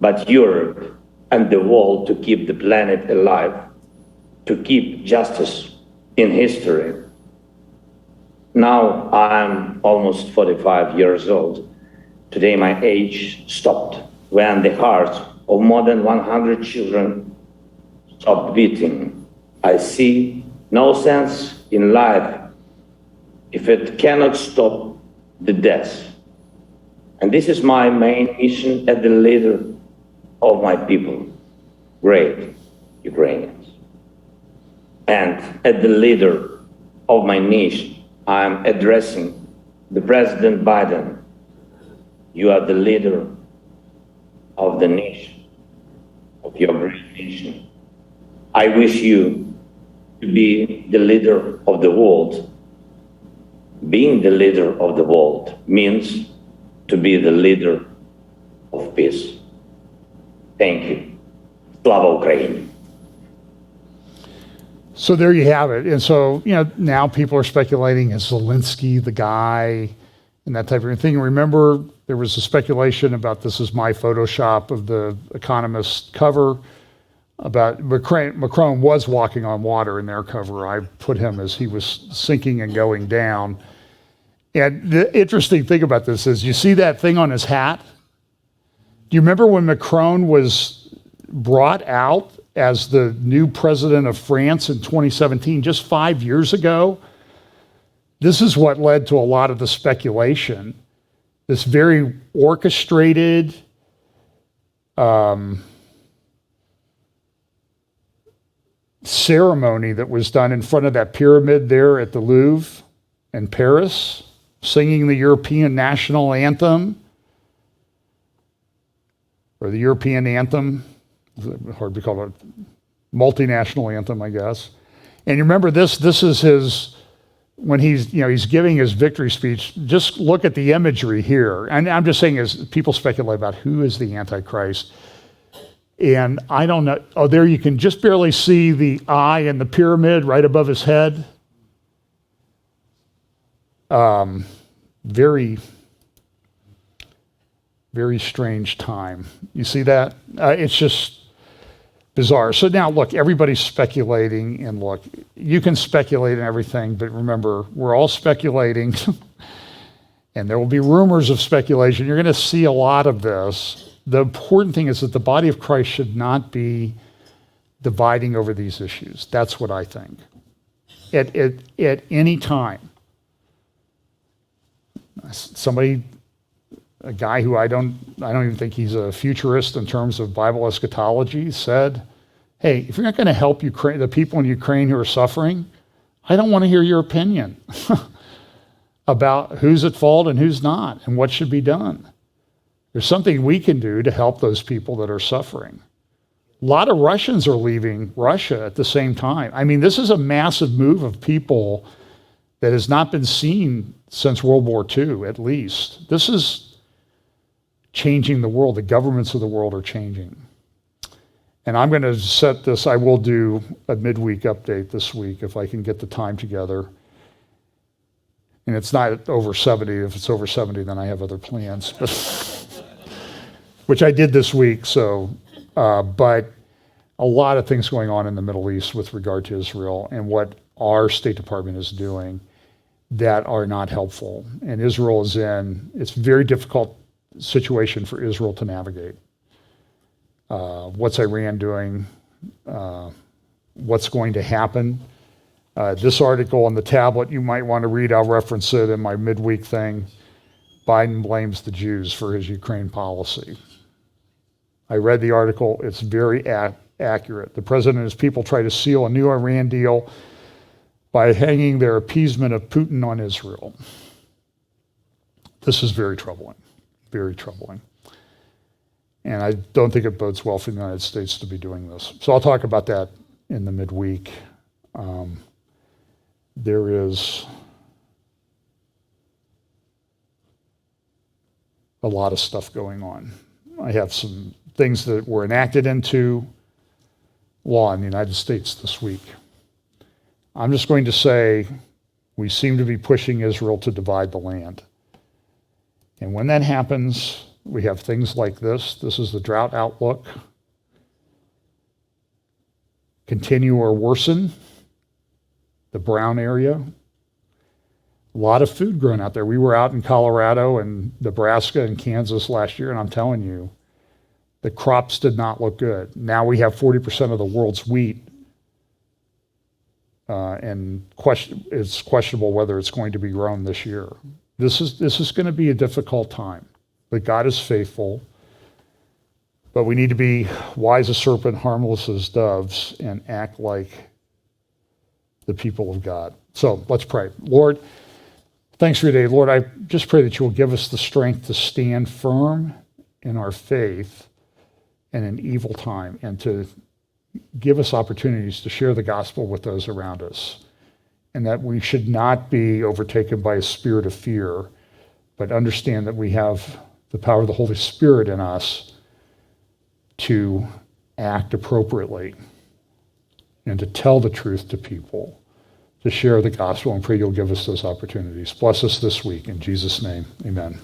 but Europe and the world to keep the planet alive, to keep justice in history. Now I'm almost 45 years old. Today my age stopped when the hearts of more than 100 children stopped beating. I see no sense in life if it cannot stop the death. And this is my main mission as the leader of my people, great Ukrainians. And as the leader of my nation, I'm addressing the President Biden. You are the leader of the nation, of your great nation. I wish you to be the leader of the world. Being the leader of the world means to be the leader of peace. Thank you. Slava Ukraini. So there you have it. And so, now people are speculating, is Zelensky the guy and that type of thing. Remember, there was a speculation about this is my Photoshop of the Economist cover about Macron was walking on water in their cover. I put him as he was sinking and going down. And the interesting thing about this is you see that thing on his hat? Do you remember when Macron was brought out as the new president of France in 2017, just 5 years ago? This is what led to a lot of the speculation. This very orchestrated, ceremony that was done in front of that pyramid there at the Louvre in Paris, singing the European national anthem, or the European anthem, hard to call it, multinational anthem, I guess. And you remember this is his, when he's giving his victory speech, just look at the imagery here. And I'm just saying, as people speculate about who is the Antichrist, and I don't know, there you can just barely see the eye and the pyramid right above his head. Very, very strange time. You see that? It's just bizarre. So now, look, everybody's speculating, and look, you can speculate and everything, but remember, we're all speculating, and there will be rumors of speculation. You're going to see a lot of this. The important thing is that the body of Christ should not be dividing over these issues. That's what I think. At any time, a guy who I don't even think he's a futurist in terms of Bible eschatology, said, hey, if you're not going to help Ukraine, the people in Ukraine who are suffering, I don't want to hear your opinion about who's at fault and who's not and what should be done. There's something we can do to help those people that are suffering. A lot of Russians are leaving Russia at the same time. I mean, this is a massive move of people that has not been seen since World War II, at least. This is changing the world. The governments of the world are changing. And I'm going to set this, I will do a midweek update this week if I can get the time together. And it's not over 70. If it's over 70, then I have other plans. Which I did this week, but a lot of things going on in the Middle East with regard to Israel and what our State Department is doing that are not helpful. And Israel is it's a very difficult situation for Israel to navigate. What's Iran doing? What's going to happen? This article on the tablet, you might want to read, I'll reference it in my midweek thing. Biden blames the Jews for his Ukraine policy. I read the article, it's very accurate. The president and his people try to seal a new Iran deal by hanging their appeasement of Putin on Israel. This is very troubling, very troubling. And I don't think it bodes well for the United States to be doing this. So I'll talk about that in the midweek. There is a lot of stuff going on. I have some things that were enacted into law in the United States this week. I'm just going to say we seem to be pushing Israel to divide the land. And when that happens, we have things like this. This is the drought outlook. Continue or worsen, the brown area. A lot of food grown out there. We were out in Colorado and Nebraska and Kansas last year, and I'm telling you, the crops did not look good. Now we have 40% of the world's wheat, and it's questionable whether it's going to be grown this year. This is going to be a difficult time, but God is faithful. But we need to be wise as serpent, harmless as doves, and act like the people of God. So let's pray. Lord, thanks for your day. Lord, I just pray that you will give us the strength to stand firm in our faith in an evil time, and to give us opportunities to share the gospel with those around us. And that we should not be overtaken by a spirit of fear, but understand that we have the power of the Holy Spirit in us to act appropriately and to tell the truth to people, to share the gospel, and pray you'll give us those opportunities. Bless us this week. In Jesus' name, amen.